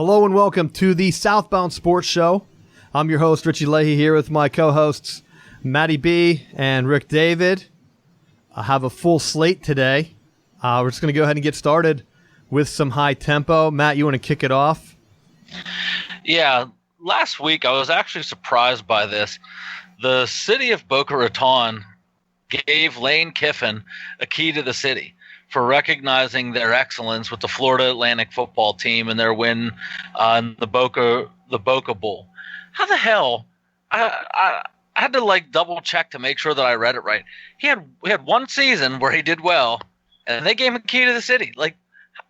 Hello and welcome to the Southbound Sports Show. I'm your host, Richie Leahy, here with my co-hosts, Matty B and Rick David. I have a full slate today. We're just going to go ahead and get started with some high tempo. Matt, you want to kick it off? Yeah, last week I was actually surprised by this. The city of Boca Raton gave Lane Kiffin a key to the city for recognizing their excellence with the Florida Atlantic football team and their win in the Boca Bowl. How the hell? I had to double check to make sure that I read it right. We had one season where he did well, and they gave him a key to the city.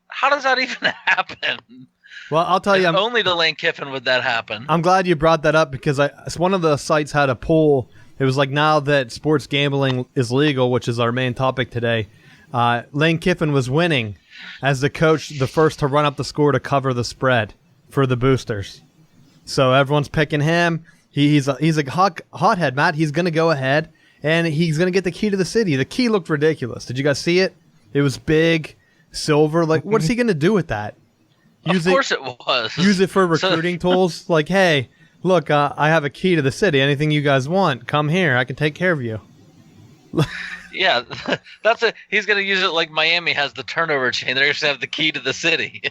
How does that even happen? Well, I'll tell you, only to Lane Kiffin would that happen. I'm glad you brought that up because one of the sites had a poll. It was now that sports gambling is legal, which is our main topic today. Lane Kiffin was winning as the coach, the first to run up the score to cover the spread for the boosters. So everyone's picking him. He's a hothead, Matt. He's going to go ahead, and he's going to get the key to the city. The key looked ridiculous. Did you guys see it? It was big, silver. What's he going to do with that? Of course it was. Use it for recruiting tools? Hey, look, I have a key to the city. Anything you guys want, come here. I can take care of you. Yeah, that's it. He's going to use it like Miami has the turnover chain. They're going to have the key to the city.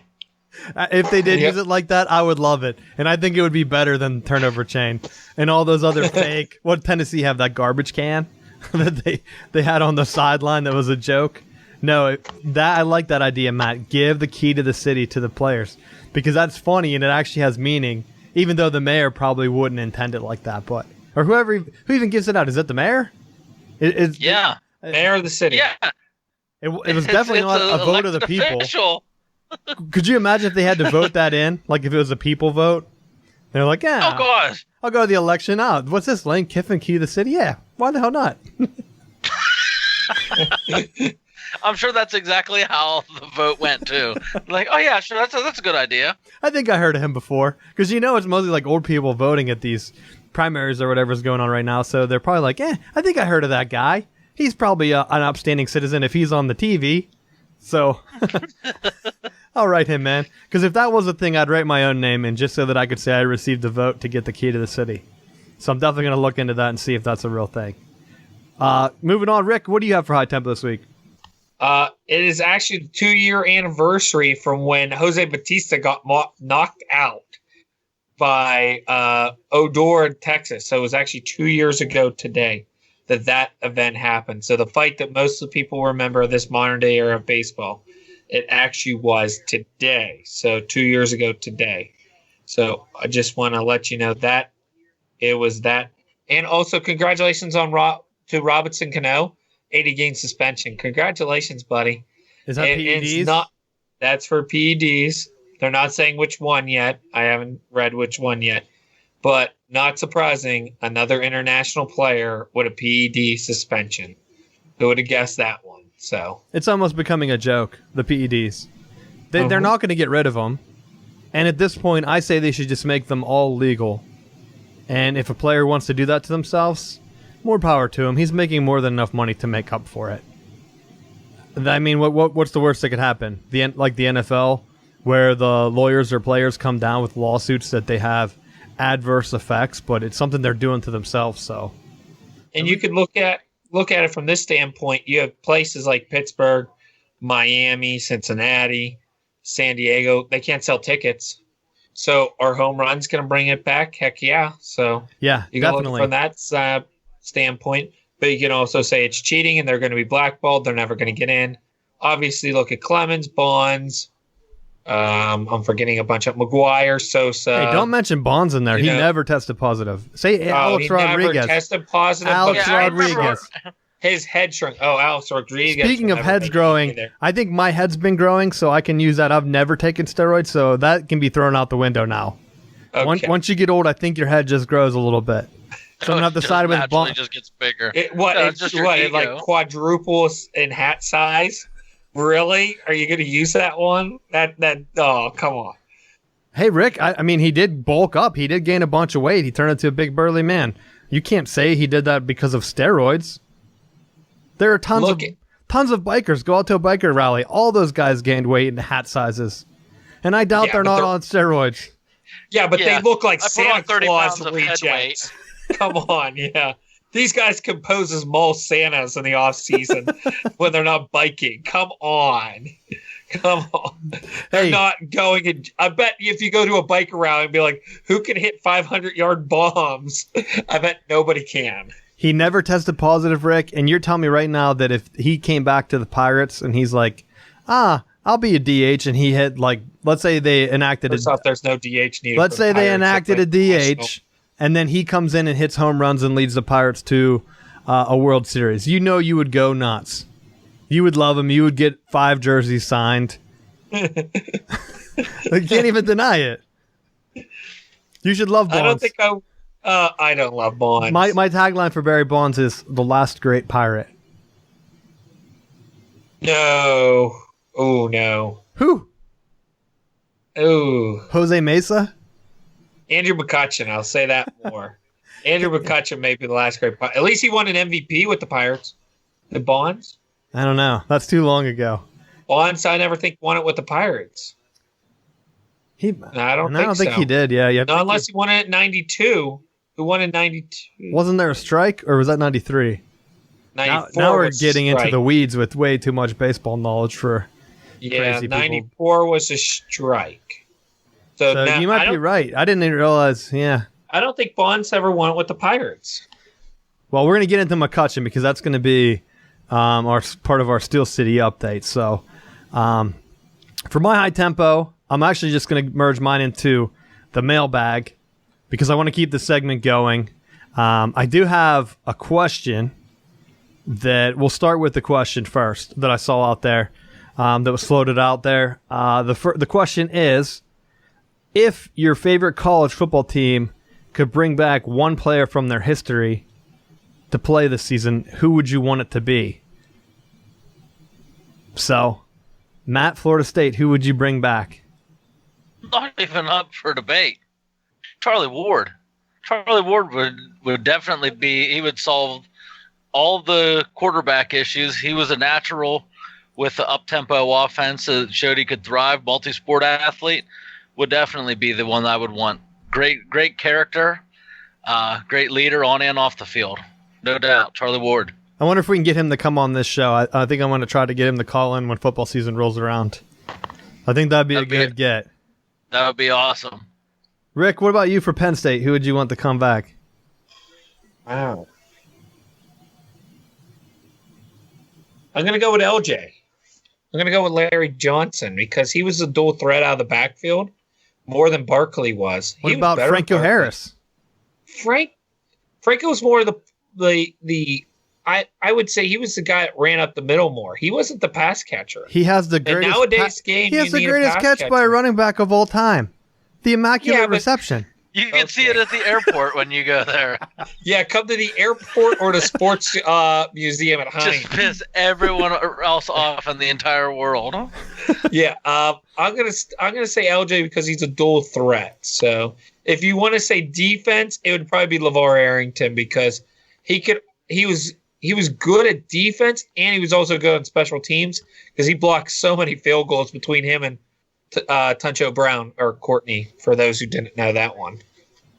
If they did use it like that, I would love it. And I think it would be better than turnover chain and all those other fake. What Tennessee have, that garbage can that they had on the sideline that was a joke? No, I like that idea, Matt. Give the key to the city to the players because that's funny and it actually has meaning, even though the mayor probably wouldn't intend it like that. Or who even gives it out? Is it the mayor? Yeah. Mayor of the city. Yeah. It was definitely not a vote of the people. Could you imagine if they had to vote that in? If it was a people vote? They're like, yeah. Oh, gosh. I'll go to the election out. What's this, Lane Kiffin key to the city? Yeah. Why the hell not? I'm sure that's exactly how the vote went, too. Oh, yeah, sure. That's a good idea. I think I heard of him before. Because, it's mostly old people voting at these primaries or whatever's going on right now. So they're probably I think I heard of that guy. He's probably an upstanding citizen if he's on the TV. So I'll write him, man. Because if that was a thing, I'd write my own name in just so that I could say I received a vote to get the key to the city. So I'm definitely going to look into that and see if that's a real thing. Moving on, Rick, what do you have for high tempo this week? It is actually the 2-year anniversary from when Jose Batista got knocked out by Odor, Texas. So it was actually 2 years ago today that event happened. So the fight that most of the people remember of this modern day era of baseball, it actually was today. So 2 years ago today. So I just want to let you know that it was that. And also congratulations to Robinson Cano, 80-game suspension. Congratulations, buddy. Is that PEDs? That's for PEDs. They're not saying which one yet. I haven't read which one yet. But not surprising, another international player with a PED suspension. Who would have guessed that one? So it's almost becoming a joke, the PEDs. They're not going to get rid of them. And at this point, I say they should just make them all legal. And if a player wants to do that to themselves, more power to him. He's making more than enough money to make up for it. I mean, what's the worst that could happen? The NFL, where the lawyers or players come down with lawsuits that they have adverse effects, but it's something they're doing to themselves. So, and you could look at it from this standpoint. You have places like Pittsburgh, Miami, Cincinnati, San Diego. They can't sell tickets. So are home runs going to bring it back? Heck yeah. So yeah, you can definitely. look from that standpoint. But you can also say it's cheating and they're going to be blackballed. They're never going to get in. Obviously, look at Clemens, Bonds. I'm forgetting a bunch of McGuire, Sosa. Hey, don't mention Bonds in there. He never tested positive. Say Alex Rodriguez. Never tested positive. Alex Rodriguez. His head shrunk. Oh, Alex Rodriguez. Speaking of heads growing, I think my head's been growing, so I can use that. I've never taken steroids, so that can be thrown out the window now. Okay. Once you get old, I think your head just grows a little bit. So I'm going to have to decide with Bonds. It just gets bigger. It quadruples in hat size? Really? Are you going to use that one? Oh, come on. Hey, Rick, I mean, he did bulk up. He did gain a bunch of weight. He turned into a big burly man. You can't say he did that because of steroids. There are tons of bikers. Go out to a biker rally. All those guys gained weight in hat sizes. And I doubt Yeah, they're but not they're- on steroids. Yeah, but Yeah, they look like I put Santa on 30 Claus pounds of head weight. rejects. Come on, yeah. These guys can pose as mall Santas in the off season when they're not biking. Come on. Come on. They're Hey. not going in. I bet if you go to a bike rally and be like, who can hit 500-yard bombs? I bet nobody can. He never tested positive, Rick, and you're telling me right now that if he came back to the Pirates and he's like, I'll be a DH, and he hit, like, let's say they enacted First off, there's no DH needed. let's for the say they Pirates. enacted a That's like DH, and then he comes in and hits home runs and leads the Pirates to a World Series. You know you would go nuts. You would love him. You would get 5 jerseys signed. You can't even deny it. You should love Bonds. I don't think I don't love Bonds. My tagline for Barry Bonds is the last great Pirate. No. Oh, no. Who? Oh. Jose Mesa? Andrew McCutchen, I'll say that more. Andrew McCutchen may be the last great Pirate. At least he won an MVP with the Pirates. The Bonds? I don't know. That's too long ago. Bonds, I never think won it with the Pirates. I I don't don't think so. he did. Yeah, yeah. No, unless he won it in 92. Who won in 92? Wasn't there a strike, or was that 93? 94 Now we're was getting into strike. the weeds with way too much baseball knowledge for. Yeah, crazy people. 94 was a strike. So, So now, you might be right. I didn't even realize. Yeah. I don't think Bonds ever won it with the Pirates. Well, we're going to get into McCutchen because that's going to be our part of our Steel City update. So, for my high tempo, I'm actually just going to merge mine into the mailbag because I want to keep the segment going. I do have a question that we'll start with the question first that I saw out there that was floated out there. The question is, if your favorite college football team could bring back one player from their history to play this season, who would you want it to be? So, Matt, Florida State, who would you bring back? Not even up for debate. Charlie Ward. Charlie Ward would definitely be. He would solve all the quarterback issues. He was a natural with the up-tempo offense that showed he could thrive. Multi-sport athlete would definitely be the one I would want. Great character, great leader on and off the field. No doubt, Charlie Ward. I wonder if we can get him to come on this show. I think I'm going to try to get him to call in when football season rolls around. I think that'd be a good get. That would be awesome. Rick, what about you for Penn State? Who would you want to come back? Wow. I'm going to go with LJ. I'm going to go with Larry Johnson because he was a dual threat out of the backfield more than Barkley was. What He was about better than Franco Barkley. Harris? Franco was more the I would say he was the guy that ran up the middle more. He wasn't the pass catcher. He has the In greatest nowadays game, he has you the need a greatest pass catch by a catcher. running back of all time. The immaculate Yeah, but- reception. You can see it at the airport when you go there. Yeah, come to the airport or the sports museum at Just Heinz. piss everyone else off in the entire world. Yeah, I'm gonna say LJ because he's a dual threat. So if you want to say defense, it would probably be LeVar Arrington because he was good at defense and he was also good on special teams because he blocked so many field goals between him and Tuncho Brown or Courtney for those who didn't know that one.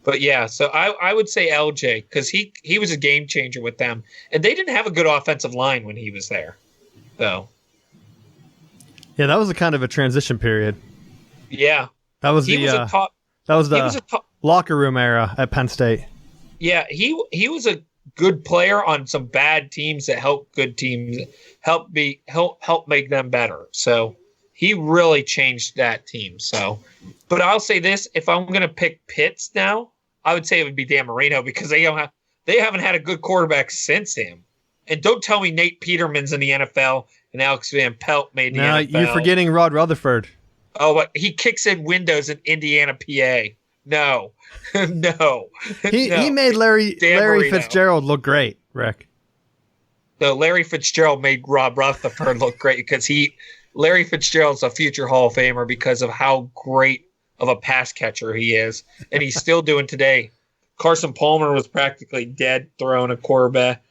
But yeah, so I would say LJ because he was a game changer with them and they didn't have a good offensive line when he was there. So Yeah, that was a kind of a transition period. yeah. That was He the was a top. that was He was the a top. locker room era at Penn State. Yeah, he was a good player on some bad teams that help good teams help make them better. So he really changed that team. So, but I'll say this: if I'm going to pick Pitts now, I would say it would be Dan Marino because they haven't had a good quarterback since him. And don't tell me Nate Peterman's in the NFL and Alex Van Pelt made the Now NFL. you're forgetting Rod Rutherford. Oh, but he kicks in windows in Indiana, PA. No, no. He No. made Larry Marino. Fitzgerald look great, Rick. No, Larry Fitzgerald made Rob Rutherford look great because Larry Fitzgerald's a future Hall of Famer because of how great of a pass catcher he is, and he's still doing today. Carson Palmer was practically dead throwing a quarterback.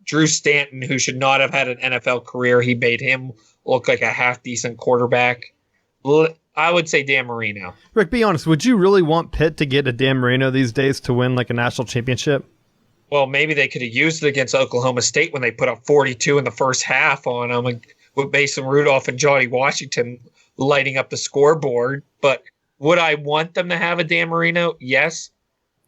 Drew Stanton, who should not have had an NFL career, he made him look like a half decent quarterback. I would say Dan Marino. Rick, be honest. Would you really want Pitt to get a Dan Marino these days to win like a national championship? Well, maybe they could have used it against Oklahoma State when they put up 42 in the first half on them, and with Mason Rudolph and Johnny Washington lighting up the scoreboard. But would I want them to have a Dan Marino? Yes,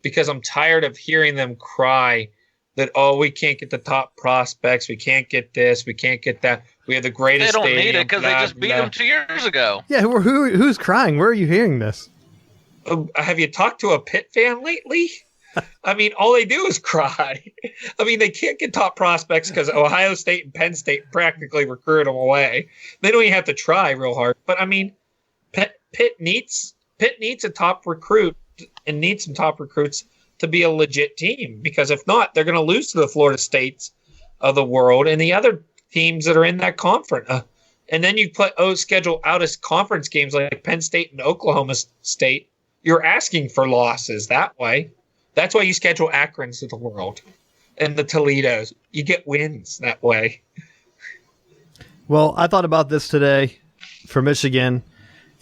because I'm tired of hearing them cry that, oh, we can't get the top prospects, we can't get this, we can't get that. We have the greatest. They don't stadium, need it because they just beat them 2 years ago. Yeah, who's crying? Where are you hearing this? Have you talked to a Pitt fan lately? I mean, all they do is cry. I mean, they can't get top prospects because Ohio State and Penn State practically recruit them away. They don't even have to try real hard. But I mean, Pitt needs a top recruit and needs some top recruits to be a legit team, because if not, they're going to lose to the Florida States of the world and the other teams that are in that conference. And then you schedule out as conference games like Penn State and Oklahoma State. You're asking for losses that way. That's why you schedule Akrons of the world and the Toledos. You get wins that way. Well, I thought about this today for Michigan,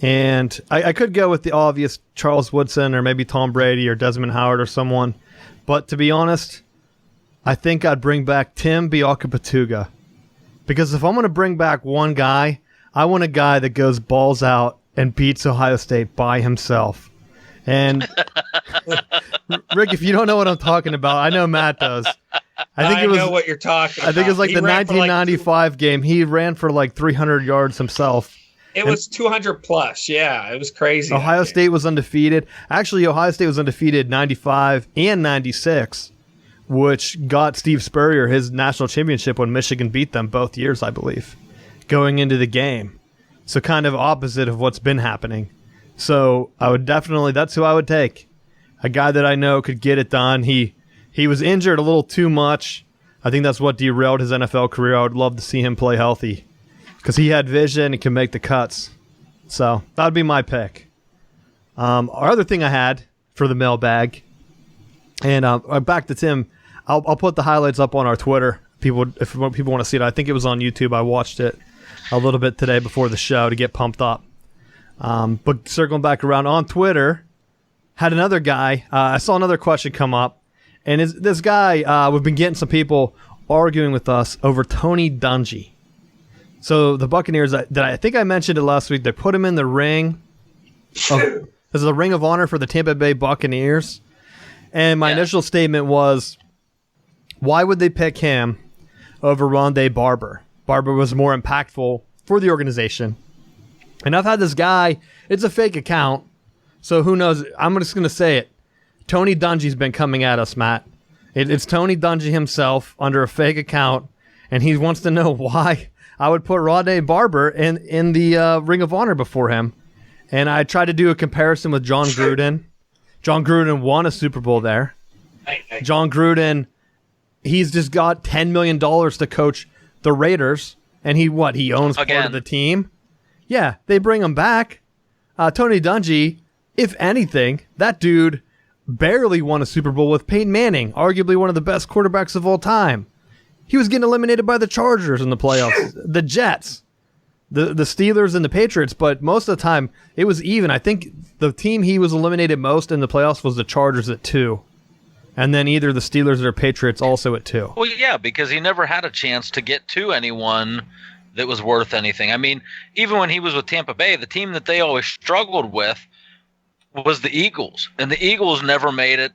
and I could go with the obvious Charles Woodson or maybe Tom Brady or Desmond Howard or someone. But to be honest, I think I'd bring back Tim Bialka-Patuga. Because if I'm going to bring back one guy, I want a guy that goes balls out and beats Ohio State by himself. And Rick, if you don't know what I'm talking about, I know Matt does. I know what you're talking about. I think it was like the 1995 game. He ran for like 300 yards himself. It was 200 plus. Yeah, it was crazy. Ohio State was undefeated. Actually, Ohio State was undefeated 95 and 96, which got Steve Spurrier his national championship when Michigan beat them both years, I believe, going into the game. So kind of opposite of what's been happening. So I would definitely, that's who I would take. A guy that I know could get it done. He was injured a little too much. I think that's what derailed his NFL career. I would love to see him play healthy because he had vision and can make the cuts. So that would be my pick. Our other thing I had for the mailbag, and back to Tim, I'll put the highlights up on our Twitter. If people want to see it, I think it was on YouTube. I watched it a little bit today before the show to get pumped up. But circling back around on Twitter, had another guy. I saw another question come up, and this guy, we've been getting some people arguing with us over Tony Dungy. So the Buccaneers, that I think I mentioned it last week, they put him in the ring. This is a Ring of Honor for the Tampa Bay Buccaneers. And my initial statement was, why would they pick him over Rondé Barber? Barber was more impactful for the organization. And I've had this guy, it's a fake account, so who knows? I'm just going to say it. Tony Dungy's been coming at us, Matt. It's Tony Dungy himself under a fake account, and he wants to know why I would put Rondé Barber in the Ring of Honor before him. And I tried to do a comparison with John Gruden. John Gruden won a Super Bowl there. John Gruden, he's just got $10 million to coach the Raiders, and he owns part of the team. Yeah, they bring him back. Tony Dungy, if anything, that dude barely won a Super Bowl with Peyton Manning, arguably one of the best quarterbacks of all time. He was getting eliminated by the Chargers in the playoffs, the Jets, the Steelers, and the Patriots, but most of the time it was even. I think the team he was eliminated most in the playoffs was the Chargers at 2, and then either the Steelers or Patriots also at 2. Well, yeah, because he never had a chance to get to anyone that was worth anything. I mean, even when he was with Tampa Bay, the team that they always struggled with was the Eagles, and the Eagles never made it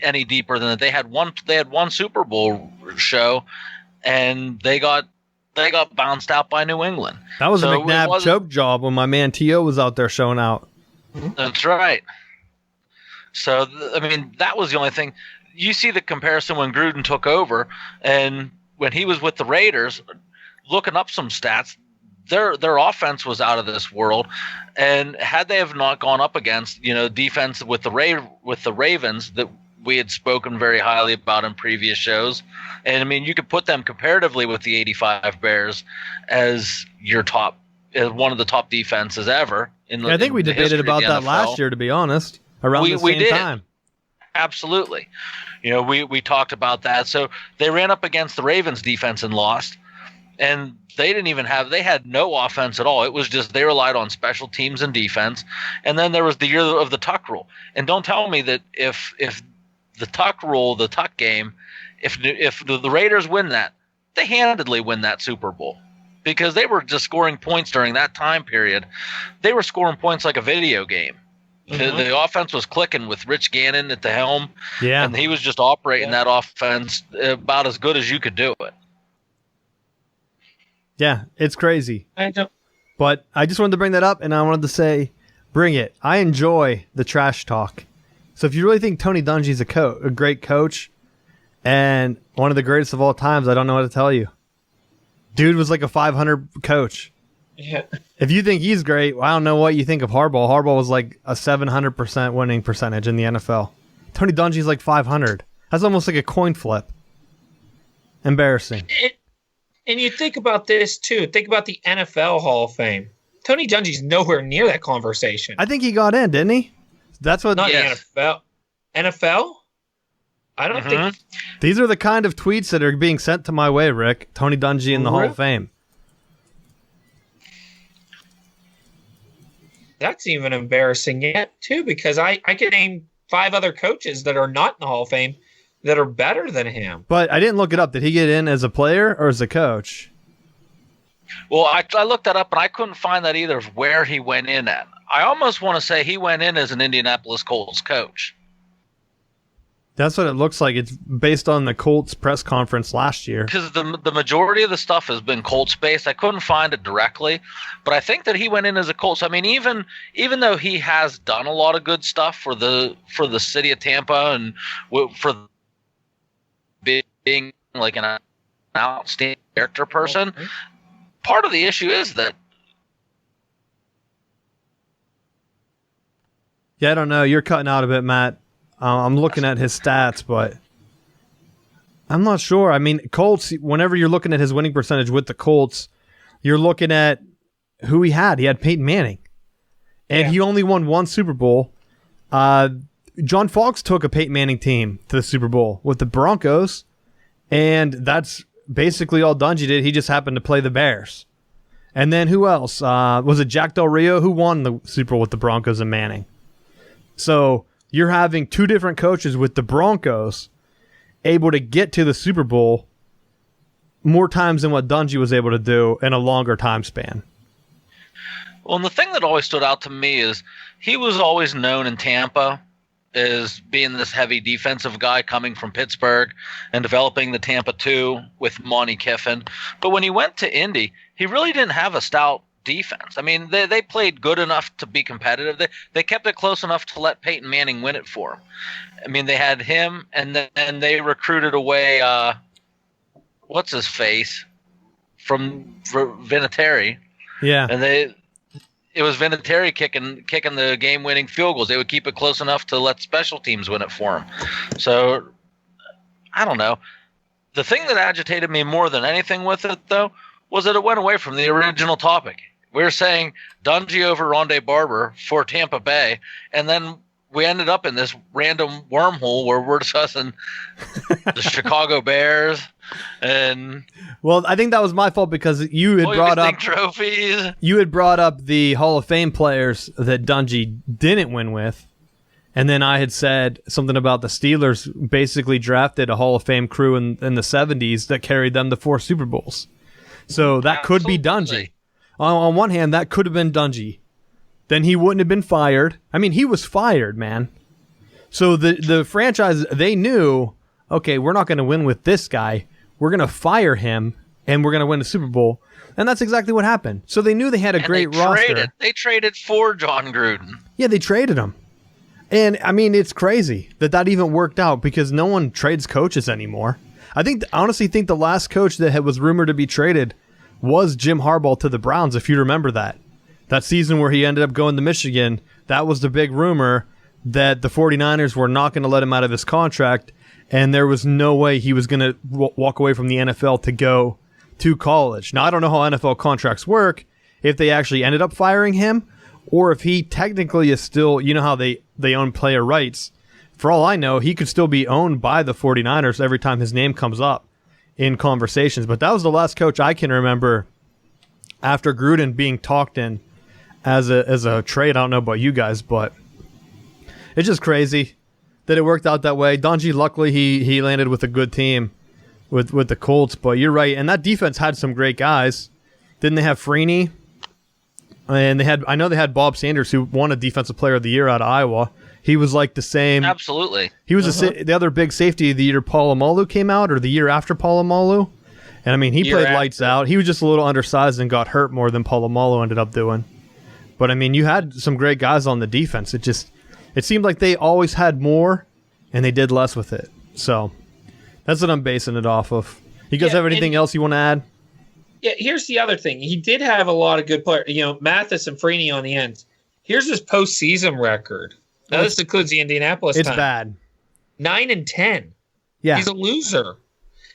any deeper than that. They had one Super Bowl show, and they got bounced out by New England. That was a McNabb choke job when my man T.O. was out there showing out. That's right. So, I mean, that was the only thing. You see the comparison when Gruden took over, and when he was with the Raiders, looking up some stats, their offense was out of this world, and had they have not gone up against defense with the Ravens that we had spoken very highly about in previous shows, and I mean you could put them comparatively with the '85 Bears as one of the top defenses ever. I think we debated about that last year, to be honest, around the same time. Absolutely, we talked about that. So they ran up against the Ravens defense and lost. And they had no offense at all. It was just they relied on special teams and defense. And then there was the year of the tuck rule. And don't tell me that if the tuck rule, the tuck game, if the Raiders win that, they handedly win that Super Bowl, because they were just scoring points during that time period. They were scoring points like a video game. The offense was clicking with Rich Gannon at the helm, and he was just operating that offense about as good as you could do it. Yeah, it's crazy. I don't. But I just wanted to bring that up, and I wanted to say, bring it. I enjoy the trash talk. So if you really think Tony Dungy's a great coach and one of the greatest of all times, I don't know what to tell you. Dude was like a 500 coach. Yeah. If you think he's great, well, I don't know what you think of Harbaugh. Harbaugh was like a 700% winning percentage in the NFL. Tony Dungy's like 500. That's almost like a coin flip. Embarrassing. And you think about this, too. Think about the NFL Hall of Fame. Tony Dungy's nowhere near that conversation. I think he got in, didn't he? That's what. Not the NFL. NFL? I don't think. These are the kind of tweets that are being sent to my way, Rick. Tony Dungy in the Hall of Fame. That's even embarrassing yet, too, because I could name 5 other coaches that are not in the Hall of Fame that are better than him. But I didn't look it up. Did he get in as a player or as a coach? Well, I looked that up, and I couldn't find that either of where he went in at. I almost want to say he went in as an Indianapolis Colts coach. That's what it looks like. It's based on the Colts press conference last year. Because the majority of the stuff has been Colts based. I couldn't find it directly, but I think that he went in as a Colts. I mean, even though he has done a lot of good stuff for the city of Tampa and for being like an outstanding character person, part of the issue is that. Yeah, I don't know. You're cutting out a bit, Matt. I'm looking at his stats, but I'm not sure. I mean, Colts, whenever you're looking at his winning percentage with the Colts, you're looking at who he had. He had Peyton Manning, and he only won 1 Super Bowl. John Fox took a Peyton Manning team to the Super Bowl with the Broncos, and that's basically all Dungy did. He just happened to play the Bears. And then who else? Was it Jack Del Rio who won the Super Bowl with the Broncos and Manning? So you're having 2 different coaches with the Broncos able to get to the Super Bowl more times than what Dungy was able to do in a longer time span. Well, and the thing that always stood out to me is he was always known in Tampa as being this heavy defensive guy coming from Pittsburgh and developing the Tampa 2 with Monty Kiffin. But when he went to Indy, he really didn't have a stout defense. I mean, they played good enough to be competitive. They kept it close enough to let Peyton Manning win it for him. I mean, they had him, and then they recruited away what's his face from Vinatieri. Yeah, and it was Vinatieri kicking the game-winning field goals. They would keep it close enough to let special teams win it for him. So I don't know. The thing that agitated me more than anything with it, though, was that it went away from the original topic. We were saying Dungy over Rondé Barber for Tampa Bay, and then we ended up in this random wormhole where we're discussing the Chicago Bears and. Well, I think that was my fault because you had brought up trophies. You had brought up the Hall of Fame players that Dungy didn't win with, and then I had said something about the Steelers basically drafted a Hall of Fame crew in the 70s that carried them to 4 Super Bowls. So that could be Dungy. On one hand, that could have been Dungy. Then he wouldn't have been fired. I mean, he was fired, man. So the franchise, they knew, okay, we're not going to win with this guy. We're going to fire him, and we're going to win the Super Bowl. And that's exactly what happened. So they knew they had a great roster. They traded for John Gruden. Yeah, they traded him. And, I mean, it's crazy that even worked out because no one trades coaches anymore. I honestly think the last coach that was rumored to be traded was Jim Harbaugh to the Browns, if you remember that. That season where he ended up going to Michigan, that was the big rumor that the 49ers were not going to let him out of his contract, and there was no way he was going to walk away from the NFL to go to college. Now, I don't know how NFL contracts work, if they actually ended up firing him, or if he technically is still, you know how they own player rights. For all I know, he could still be owned by the 49ers every time his name comes up. in conversations. But that was the last coach I can remember after Gruden being talked in as a trade. I don't know about you guys, but it's just crazy that it worked out that way. Dungy, luckily, he landed with a good team with the Colts. But you're right, and that defense had some great guys. Didn't they have Freeney? And I know they had Bob Sanders, who won a Defensive Player of the Year out of Iowa. He was like the same. Absolutely. He was the other big safety the year Polamalu came out, or the year after Polamalu. And I mean, he played lights out. He was just a little undersized and got hurt more than Polamalu ended up doing. But I mean, you had some great guys on the defense. It seemed like they always had more, and they did less with it. So that's what I'm basing it off of. You guys have anything else you want to add? Yeah, here's the other thing. He did have a lot of good players. Mathis and Freeney on the ends. Here's his postseason record. Now, this includes the Indianapolis It's time. bad. 9-10. Yeah. He's a loser.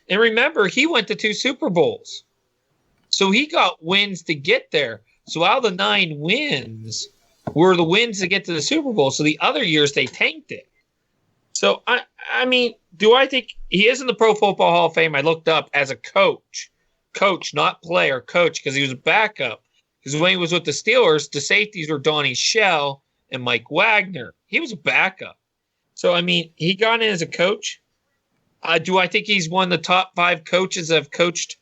And remember, he went to 2 Super Bowls. So he got wins to get there. So out of the 9 wins were the wins to get to the Super Bowl. So the other years, they tanked it. So, I mean, do I think he is in the Pro Football Hall of Fame? I looked up as a coach. Coach, not player, coach, because he was a backup. Because when he was with the Steelers, the safeties were Donnie Shell and Mike Wagner. He was a backup. So, I mean, he got in as a coach. Do I think he's one of the top 5 coaches that have coached?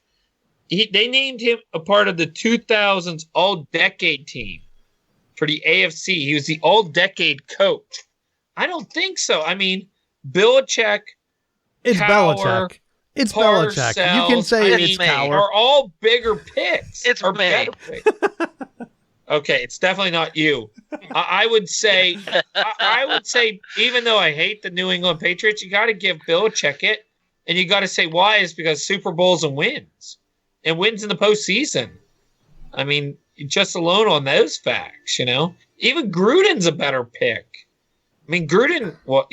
They named him a part of the 2000s All-Decade team for the AFC. He was the All-Decade coach. I don't think so. I mean, Belichick, It's Cowher, Belichick. It's Parcells, Belichick. You can say it's me. Cowher. are all bigger picks. It's Or me. better picks. Okay, it's definitely not you. I would say, even though I hate the New England Patriots, you got to give Belichick it, and you got to say why is because Super Bowls and wins in the postseason. I mean, just alone on those facts, even Gruden's a better pick. I mean, Gruden, well,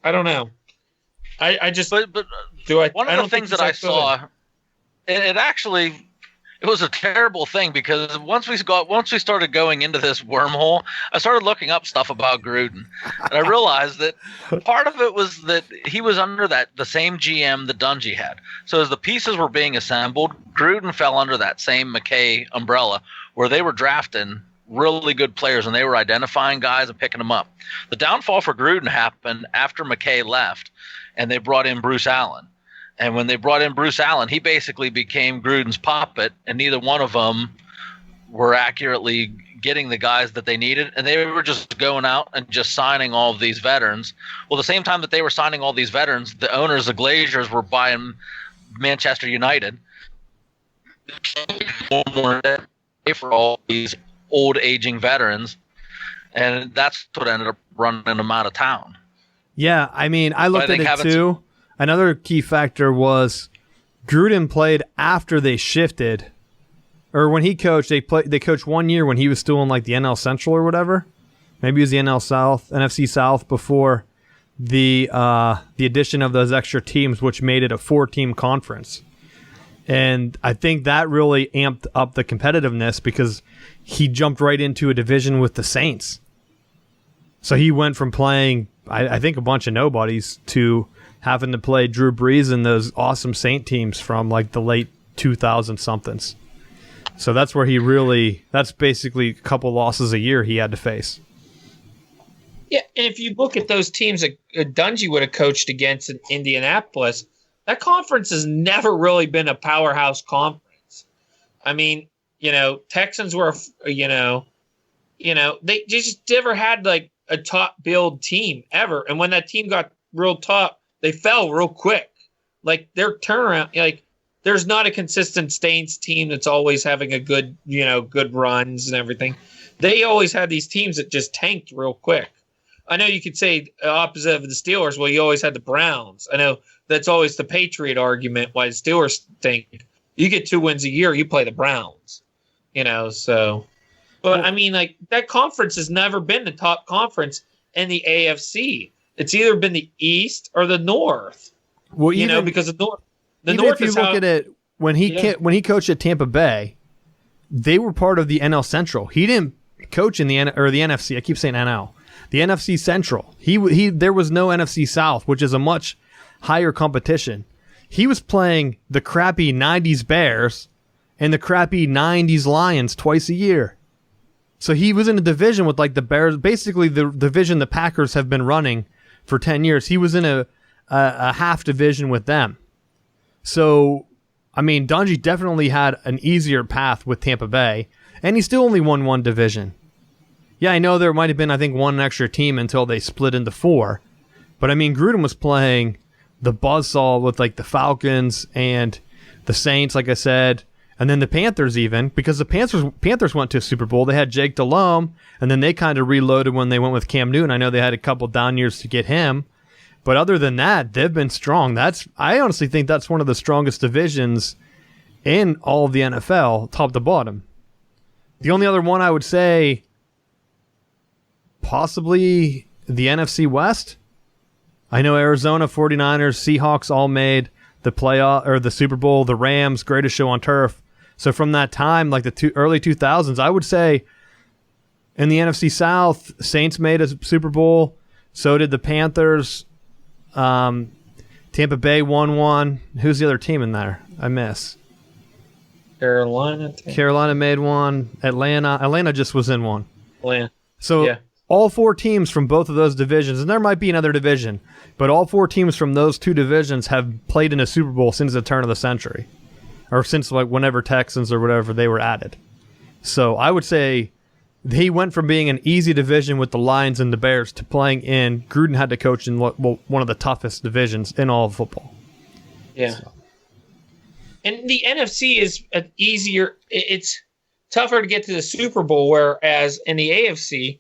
I don't know. I just But do I. one I of don't the think things that I he's that good. saw, it actually, it was a terrible thing because once we started going into this wormhole, I started looking up stuff about Gruden, and I realized that part of it was that he was under the same GM that Dungy had. So as the pieces were being assembled, Gruden fell under that same McKay umbrella where they were drafting really good players and they were identifying guys and picking them up. The downfall for Gruden happened after McKay left, and they brought in Bruce Allen. And when they brought in Bruce Allen, he basically became Gruden's puppet, and neither one of them were accurately getting the guys that they needed. And they were just going out and just signing all of these veterans. Well, the same time that they were signing all these veterans, the owners, the Glaziers, were buying Manchester United for all these old aging veterans. And that's what ended up running them out of town. Yeah, I mean, I looked at it too. Another key factor was Gruden played after they shifted, or when he coached. They coached 1 year when he was still in like the NL Central or whatever. Maybe it was the NFC South before the addition of those extra teams, which made it a 4-team conference. And I think that really amped up the competitiveness because he jumped right into a division with the Saints. So he went from playing, I think, a bunch of nobodies to having to play Drew Brees and those awesome Saint teams from like the late 2000-somethings. So that's where that's basically a couple losses a year he had to face. Yeah, and if you look at those teams that Dungy would have coached against in Indianapolis, that conference has never really been a powerhouse conference. I mean, Texans were, they just never had like a top build team ever. And when that team got real top, they fell real quick. Like their turnaround, like there's not a consistent Saints team that's always having a good, good runs and everything. They always had these teams that just tanked real quick. I know you could say opposite of the Steelers. Well, you always had the Browns. I know that's always the Patriot argument why the Steelers think you get 2 wins a year, you play the Browns, so. But, I mean, like, that conference has never been the top conference in the AFC. It's either been the East or the North. Well, because the North if you look at it, when he coached at Tampa Bay, they were part of the NL Central. He didn't coach in the NFC. I keep saying NL. The NFC Central. There was no NFC South, which is a much higher competition. he was playing the crappy 90s Bears and the crappy 90s Lions twice a year. So he was in a division with like the Bears, basically the division the Packers have been running for 10 years. He was in a half division with them. So, I mean, Dungy definitely had an easier path with Tampa Bay, and he still only won one division. Yeah, I know there might have been, I think, one extra team until they split into 4. But, I mean, Gruden was playing the buzzsaw with, like, the Falcons and the Saints, like I said, and then the Panthers even, because the Panthers went to a Super Bowl. They had Jake Delhomme, and then they kind of reloaded when they went with Cam Newton. I know they had a couple down years to get him. But other than that, they've been strong. I honestly think that's one of the strongest divisions in all of the NFL, top to bottom. The only other one I would say, possibly the NFC West. I know Arizona, 49ers, Seahawks all made the playoff or the Super Bowl. The Rams, greatest show on turf. So from that time, like the early 2000s, I would say in the NFC South, Saints made a Super Bowl. So did the Panthers. Tampa Bay won one. Who's the other team in there? I miss. Carolina made one. Atlanta just was in one. Atlanta. So yeah. All 4 teams from both of those divisions, and there might be another division, but all 4 teams from those 2 divisions have played in a Super Bowl since the turn of the century, or since like whenever Texans or whatever they were added. So I would say he went from being an easy division with the Lions and the Bears to playing in. Gruden had to coach in one of the toughest divisions in all of football. Yeah. So. And the NFC is an easier. It's tougher to get to the Super Bowl, whereas in the AFC,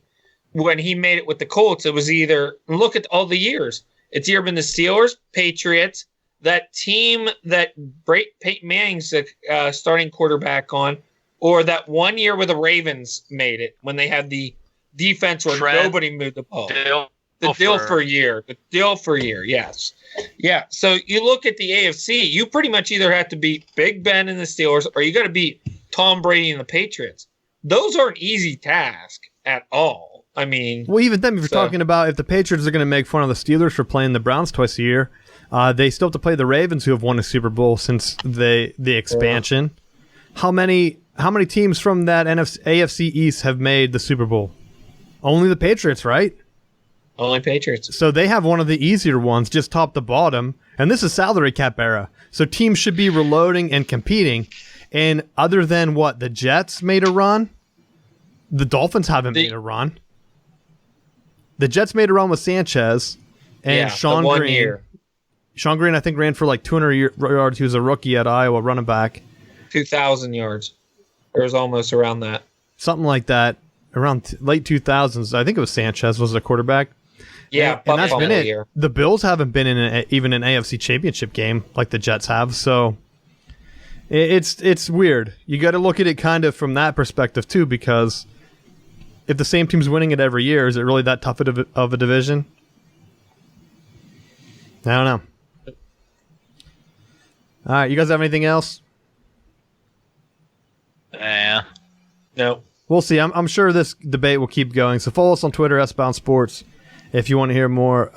when he made it with the Colts, it was either, look at all the years. It's either been the Steelers, Patriots, that team that Peyton Manning's the starting quarterback on, or that one year where the Ravens made it when they had the defense where nobody moved the ball. The Dilfer year, yes. Yeah, so you look at the AFC, you pretty much either have to beat Big Ben and the Steelers, or you got to beat Tom Brady and the Patriots. Those aren't easy tasks at all. I mean... Well, even then, if you're talking about if the Patriots are going to make fun of the Steelers for playing the Browns twice a year, they still have to play the Ravens, who have won a Super Bowl since the expansion. Yeah. How many teams from that AFC East have made the Super Bowl? Only the Patriots, right? Only Patriots. So they have one of the easier ones, just top to bottom. And this is salary cap era. So teams should be reloading and competing. And other than what, the Jets made a run? The Dolphins haven't made a run. The Jets made a run with Sanchez and Sean Green. Year. Sean Green, I think, ran for like 200 yards. He was a rookie at Iowa, running back. 2,000 yards. It was almost around that. Something like that. Around late 2000s. I think it was Sanchez was the quarterback. Yeah, and that's been it. Year. The Bills haven't been in even an AFC championship game like the Jets have. So it's weird. You got to look at it kind of from that perspective too, because if the same team's winning it every year, is it really that tough of a division? I don't know. All right, you guys have anything else? Yeah. No. We'll see. I'm sure this debate will keep going. So follow us on Twitter, SBound Sports, if you want to hear more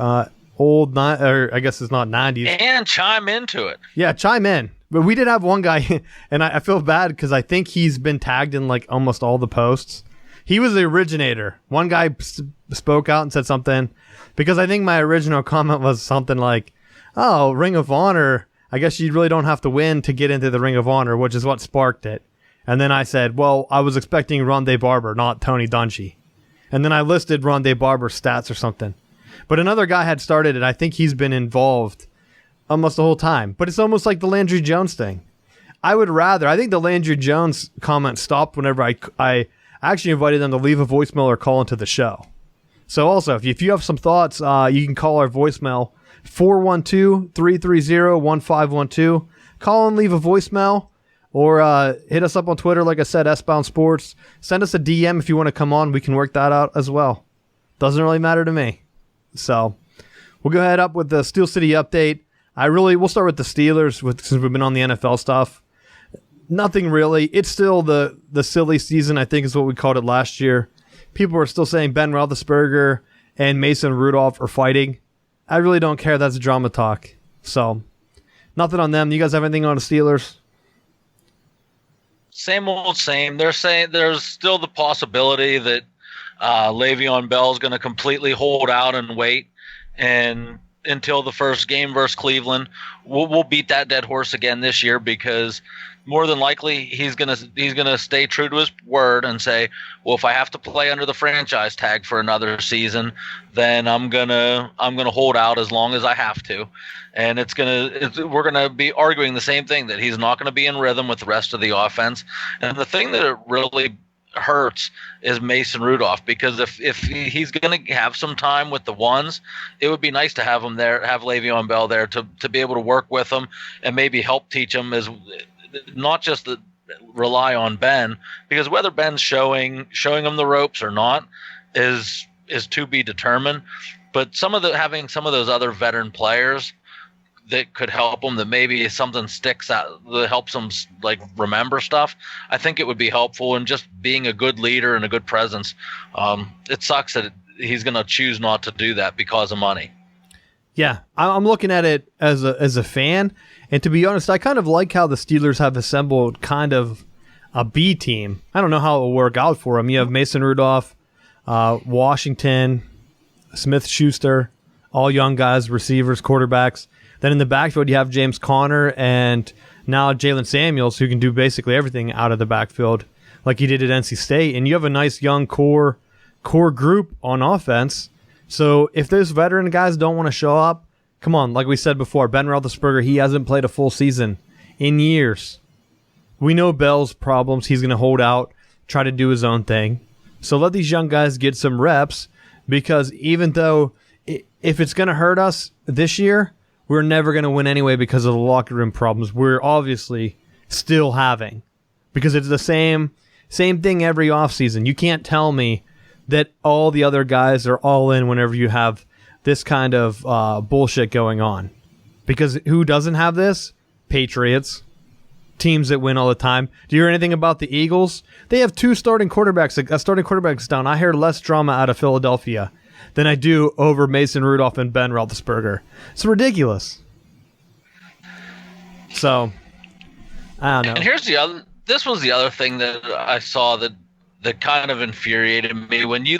or I guess it's not 90s. And chime into it. Yeah, chime in. But we did have one guy, and I feel bad because I think he's been tagged in like almost all the posts. He was the originator. One guy spoke out and said something, because I think my original comment was something like, oh, Ring of Honor, I guess you really don't have to win to get into the Ring of Honor, which is what sparked it. And then I said, well, I was expecting Rondé Barber, not Tony Dungy. And then I listed Rondé Barber's stats or something. But another guy had started it. I think he's been involved almost the whole time. But it's almost like the Landry Jones thing. I think the Landry Jones comment stopped whenever I actually invited them to leave a voicemail or call into the show. So also, if you have some thoughts, you can call our voicemail, 412-330-1512. Call and leave a voicemail. Or hit us up on Twitter, like I said, SBound Sports. Send us a DM if you want to come on. We can work that out as well. Doesn't really matter to me. So we'll go ahead up with the Steel City update. We'll start with the Steelers since we've been on the NFL stuff. Nothing really. It's still the silly season, I think is what we called it last year. People are still saying Ben Roethlisberger and Mason Rudolph are fighting. I really don't care. That's drama talk. So nothing on them. You guys have anything on the Steelers? Same old same. They're saying there's still the possibility that Le'Veon Bell is going to completely hold out and wait and until the first game versus Cleveland. We'll beat that dead horse again this year because more than likely he's gonna stay true to his word and say, well, if I have to play under the franchise tag for another season, then I'm gonna hold out as long as I have to. And we're gonna be arguing the same thing, that he's not gonna be in rhythm with the rest of the offense. And the thing that it really hurts is Mason Rudolph, because if he's going to have some time with the ones, it would be nice to have him there, have Le'Veon Bell there to be able to work with him and maybe help teach him, as not just rely on Ben, because whether Ben's showing him the ropes or not is to be determined. But having some of those other veteran players that could help them, that maybe something sticks out that helps them like remember stuff, I think it would be helpful. And just being a good leader and a good presence. It sucks that he's going to choose not to do that because of money. Yeah, I'm looking at it as a fan, and to be honest, I kind of like how the Steelers have assembled kind of a B team. I don't know how it will work out for them. You have Mason Rudolph, Washington, Smith-Schuster, all young guys, receivers, quarterbacks. Then in the backfield, you have James Conner and now Jalen Samuels, who can do basically everything out of the backfield like he did at NC State. And you have a nice young core group on offense. So if those veteran guys don't want to show up, come on, like we said before, Ben Roethlisberger, he hasn't played a full season in years. We know Bell's problems. He's going to hold out, try to do his own thing. So let these young guys get some reps, because even though if it's going to hurt us this year, we're never going to win anyway because of the locker room problems we're obviously still having. Because it's the same thing every offseason. You can't tell me that all the other guys are all in whenever you have this kind of bullshit going on. Because who doesn't have this? Patriots. Teams that win all the time. Do you hear anything about the Eagles? They have two starting quarterbacks down. I hear less drama out of Philadelphia than I do over Mason Rudolph and Ben Roethlisberger. It's ridiculous. So, I don't know. And this was the other thing that I saw that kind of infuriated me. When you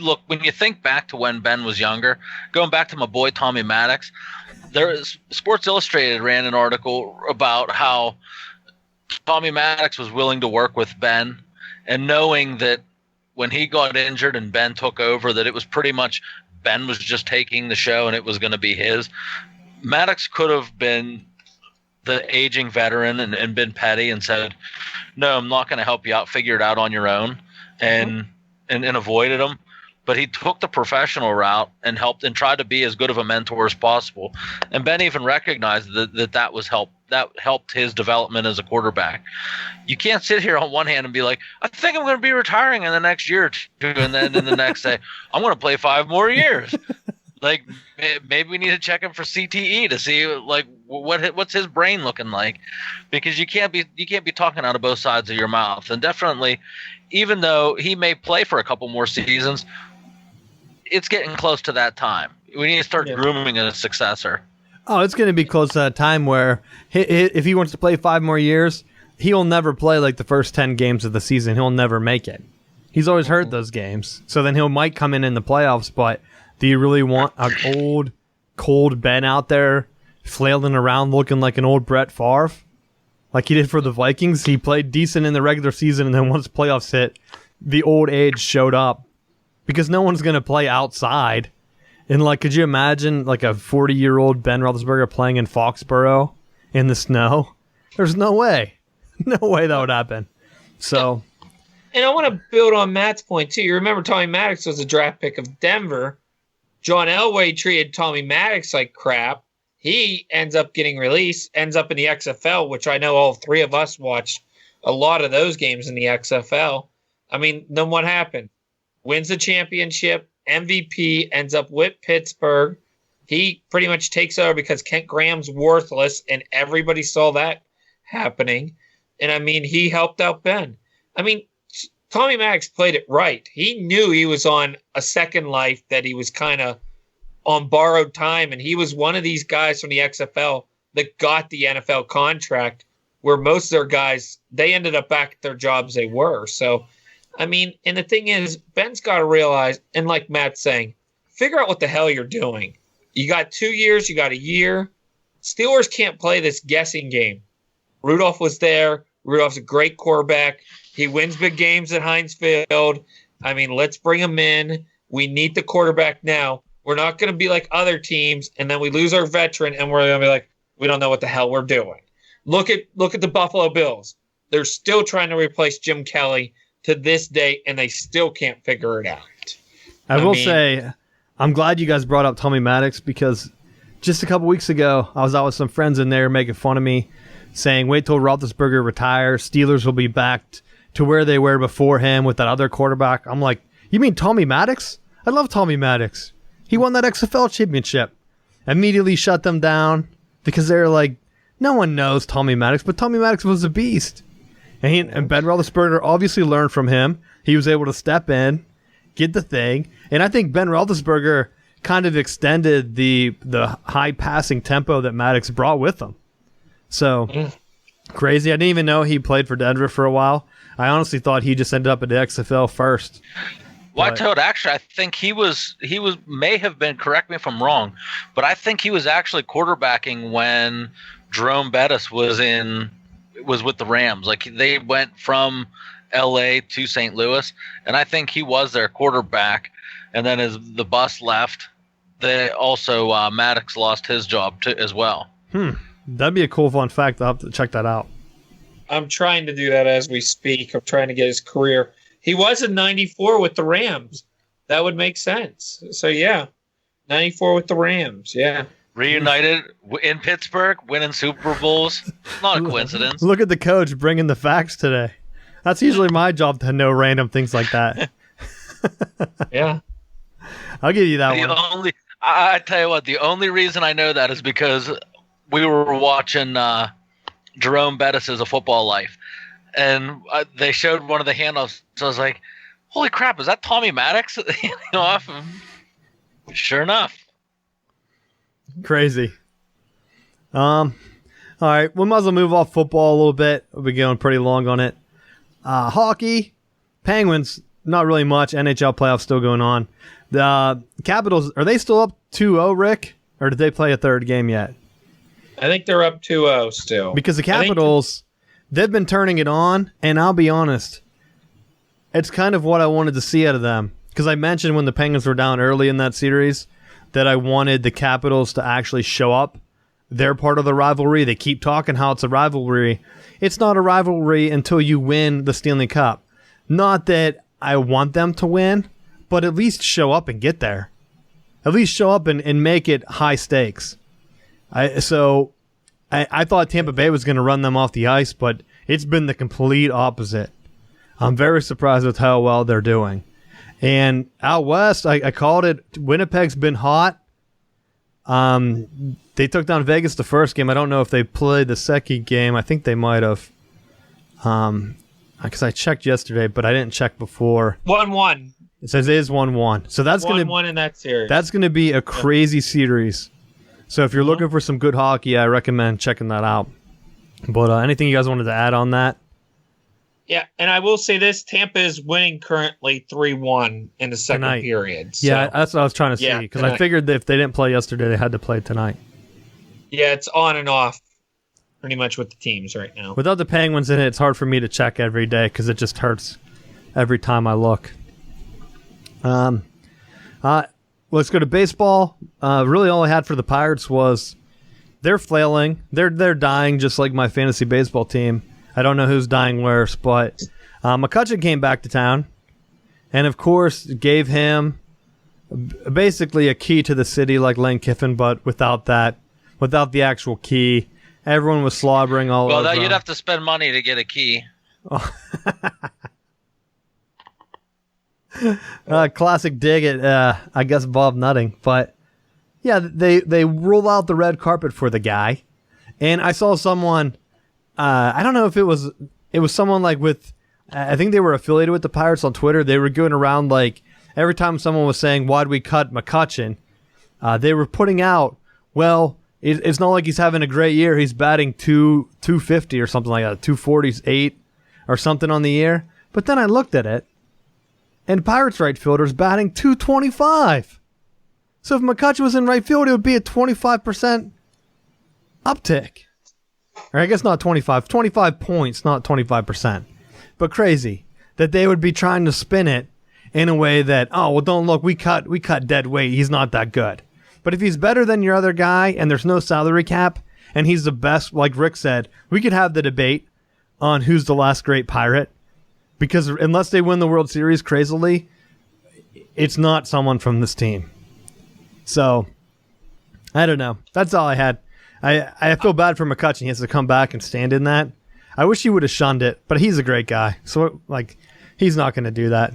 think back to when Ben was younger, going back to my boy Tommy Maddox, Sports Illustrated ran an article about how Tommy Maddox was willing to work with Ben, and knowing that when he got injured and Ben took over, that it was pretty much Ben was just taking the show and it was going to be his. Maddox could have been the aging veteran and been petty and said, no, I'm not going to help you out. Figure it out on your own, and avoided him. But he took the professional route and helped and tried to be as good of a mentor as possible. And Ben even recognized that was help. That helped his development as a quarterback. You can't sit here on one hand and be like, I think I'm going to be retiring in the next year or two, and then in the next say, I'm going to play 5 more years. Like, maybe we need to check him for CTE to see like what's his brain looking like, because you can't be talking out of both sides of your mouth. And definitely, even though he may play for a couple more seasons, it's getting close to that time. We need to start grooming a successor. Oh, it's going to be close to that time where if he wants to play 5 more years, he'll never play like the first 10 games of the season. He'll never make it. He's always hurt those games. So then he might come in the playoffs, but do you really want an old, cold Ben out there flailing around looking like an old Brett Favre? Like he did for the Vikings? He played decent in the regular season, and then once playoffs hit, the old age showed up. Because no one's going to play outside. And, like, could you imagine, like, a 40-year-old Ben Roethlisberger playing in Foxborough in the snow? There's no way. No way that would happen. So. And I want to build on Matt's point, too. You remember Tommy Maddox was a draft pick of Denver. John Elway treated Tommy Maddox like crap. He ends up getting released, ends up in the XFL, which I know all 3 of us watched a lot of those games in the XFL. I mean, then what happened? Wins the championship, MVP, ends up with Pittsburgh. He pretty much takes over because Kent Graham's worthless, and everybody saw that happening. And, I mean, he helped out Ben. I mean, Tommy Maddox played it right. He knew he was on a second life, that he was kind of on borrowed time, and he was one of these guys from the XFL that got the NFL contract, where most of their guys, they ended up back at their jobs they were. So, I mean, and the thing is, Ben's got to realize, and like Matt's saying, figure out what the hell you're doing. You got 2 years, you got a year. Steelers can't play this guessing game. Rudolph was there. Rudolph's a great quarterback. He wins big games at Heinz Field. I mean, let's bring him in. We need the quarterback now. We're not going to be like other teams, and then we lose our veteran, and we're going to be like, we don't know what the hell we're doing. Look at the Buffalo Bills. They're still trying to replace Jim Kelly to this day, and they still can't figure it out. I will say, I'm glad you guys brought up Tommy Maddox, because just a couple weeks ago, I was out with some friends in there making fun of me, saying, wait till Roethlisberger retires. Steelers will be back to where they were before him with that other quarterback. I'm like, you mean Tommy Maddox? I love Tommy Maddox. He won that XFL championship. Immediately shut them down because they're like, no one knows Tommy Maddox, but Tommy Maddox was a beast. And Ben Roethlisberger obviously learned from him. He was able to step in, get the thing. And I think Ben Roethlisberger kind of extended the high passing tempo that Maddox brought with him. So, crazy. I didn't even know he played for Denver for a while. I honestly thought he just ended up at the XFL first. Well, Toad, actually, I think he may have been, correct me if I'm wrong, but I think he was actually quarterbacking when Jerome Bettis was with the Rams. Like, they went from LA to St. Louis, and I think he was their quarterback. And then as the bus left, they also Maddox lost his job too, as well. That'd be a cool fun fact. I'll have to check that out. I'm trying to do that as we speak. I'm trying to get his career. He was in 94 with the Rams. That would make sense. So, yeah, 94 with the Rams, yeah. Reunited in Pittsburgh, winning Super Bowls. Not a coincidence. Look at the coach bringing the facts today. That's usually my job to know random things like that. Yeah. I'll give you that one. I tell you what, the only reason I know that is because we were watching Jerome Bettis' A Football Life, and they showed one of the handoffs. So I was like, holy crap, is that Tommy Maddox? Sure enough. Crazy. All right, we might as well move off football a little bit. We'll be going pretty long on it. Hockey, Penguins, not really much. NHL playoffs still going on. The Capitals, are they still up 2-0, Rick? Or did they play a third game yet? I think they're up 2-0 still. Because the Capitals, they've been turning it on, and I'll be honest, it's kind of what I wanted to see out of them. Because I mentioned when the Penguins were down early in that series that I wanted the Capitals to actually show up. They're part of the rivalry. They keep talking how it's a rivalry. It's not a rivalry until you win the Stanley Cup. Not that I want them to win, but at least show up and get there. At least show up and make it high stakes. I thought Tampa Bay was going to run them off the ice, but it's been the complete opposite. I'm very surprised with how well they're doing. And out west, I called it. Winnipeg's been hot. They took down Vegas the first game. I don't know if they played the second game. I think they might have. Because I checked yesterday, but I didn't check before. 1-1. It says it is 1-1. So that's going to 1-1 in that series. That's going to be a crazy series. So if you're looking for some good hockey, I recommend checking that out. But anything you guys wanted to add on that? Yeah, and I will say this: Tampa is winning currently 3-1 in the second period. So. Yeah, that's what I was trying to see, because I figured that if they didn't play yesterday, they had to play tonight. Yeah, it's on and off pretty much with the teams right now. Without the Penguins in it, it's hard for me to check every day because it just hurts every time I look. Let's go to baseball. Really all I had for the Pirates was they're flailing. They're dying just like my fantasy baseball team. I don't know who's dying worse, but McCutcheon came back to town and, of course, gave him basically a key to the city like Lane Kiffin, but without the actual key. Everyone was slobbering all over. Well, you'd have to spend money to get a key. Classic dig at, I guess, Bob Nutting. But, yeah, they roll out the red carpet for the guy. And I saw someone, I don't know if it was someone like with, I think they were affiliated with the Pirates on Twitter. They were going around like every time someone was saying, why'd we cut McCutcheon? They were putting out, well, It's not like he's having a great year. He's batting 250 or something like that, 248 or something on the year. But then I looked at it, and Pirates right fielder's batting 225. So if McCutchen was in right field, it would be a 25% uptick. Or I guess not 25 points, not 25%. But crazy that they would be trying to spin it in a way that, oh, well, don't look, we cut dead weight. He's not that good. But if he's better than your other guy and there's no salary cap and he's the best, like Rick said, we could have the debate on who's the last great Pirate. Because unless they win the World Series crazily, it's not someone from this team. So, I don't know. That's all I had. I feel bad for McCutchen. He has to come back and stand in that. I wish he would have shunned it, but he's a great guy. So, he's not going to do that.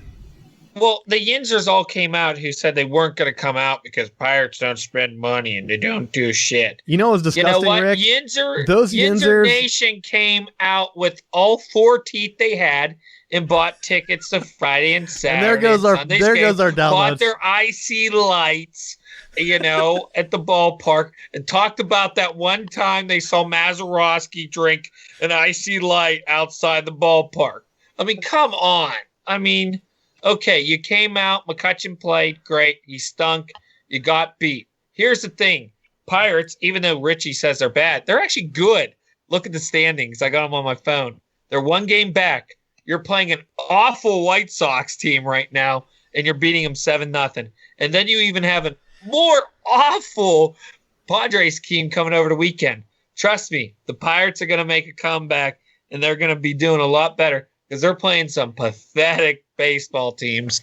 Well, the Yinzers all came out who said they weren't going to come out because Pirates don't spend money and they don't do shit. You know what's disgusting, you know what? Rick? Yinzer Nation came out with all 4 teeth they had and bought tickets to Friday and Saturday. And there goes our downloads. Bought their icy lights, at the ballpark, and talked about that one time they saw Mazeroski drink an icy light outside the ballpark. I mean, come on. I mean, okay, you came out, McCutchen played, great. He stunk. You got beat. Here's the thing. Pirates, even though Richie says they're bad, they're actually good. Look at the standings. I got them on my phone. They're 1 game back. You're playing an awful White Sox team right now, and you're beating them 7-0. And then you even have a more awful Padres team coming over the weekend. Trust me, the Pirates are going to make a comeback, and they're going to be doing a lot better because they're playing some pathetic baseball teams.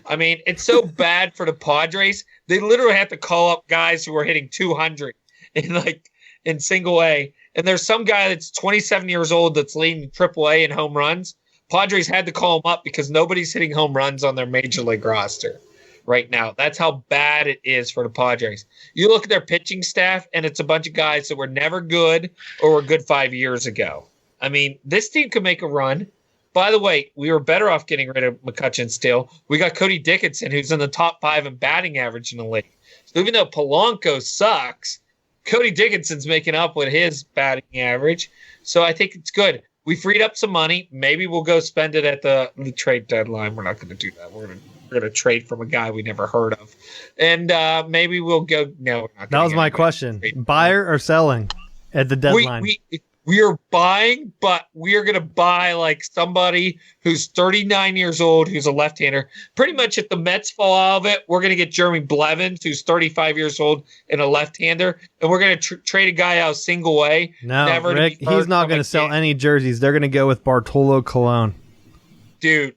I mean, it's so bad for the Padres. They literally have to call up guys who are hitting 200 in single A. And there's some guy that's 27 years old that's leading AAA in home runs. Padres had to call him up because nobody's hitting home runs on their major league roster right now. That's how bad it is for the Padres. You look at their pitching staff, and it's a bunch of guys that were never good or were good 5 years ago. I mean, this team could make a run. By the way, we were better off getting rid of McCutchen still. We got Cody Dickinson, who's in the top 5 in batting average in the league. So even though Polanco sucks, Cody Dickinson's making up with his batting average. So I think it's good. We freed up some money. Maybe we'll go spend it at the trade deadline. We're not going to do that. We're going to trade from a guy we never heard of. And maybe we'll go. No, we're not. That was my question. Buyer or selling at the deadline? We are buying, but we are going to buy like somebody who's 39 years old, who's a left-hander. Pretty much if the Mets fall out of it, we're going to get Jeremy Blevins, who's 35 years old and a left-hander. And we're going to trade a guy out single way. No, Rick, he's not going to sell any jerseys. They're going to go with Bartolo Colon. Dude,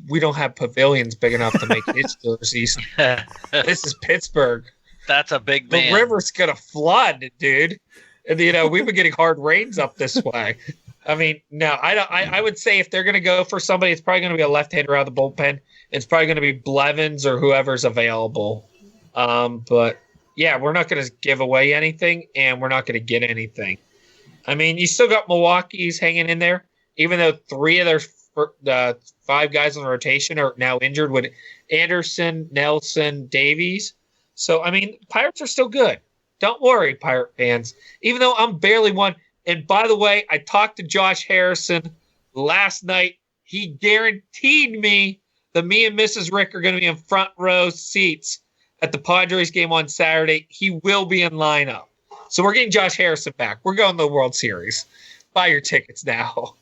we don't have pavilions big enough to make his jerseys. This is Pittsburgh. That's a big man. The river's going to flood, dude. And, we've been getting hard rains up this way. I mean, no, I would say if they're going to go for somebody, it's probably going to be a left-hander out of the bullpen. It's probably going to be Blevins or whoever's available. But, yeah, we're not going to give away anything, and we're not going to get anything. I mean, you still got Milwaukee's hanging in there, even though 3 of their 5 guys on the rotation are now injured with Anderson, Nelson, Davies. So, I mean, Pirates are still good. Don't worry, Pirate fans. Even though I'm barely one. And by the way, I talked to Josh Harrison last night. He guaranteed me that me and Mrs. Rick are going to be in front row seats at the Padres game on Saturday. He will be in lineup. So we're getting Josh Harrison back. We're going to the World Series. Buy your tickets now.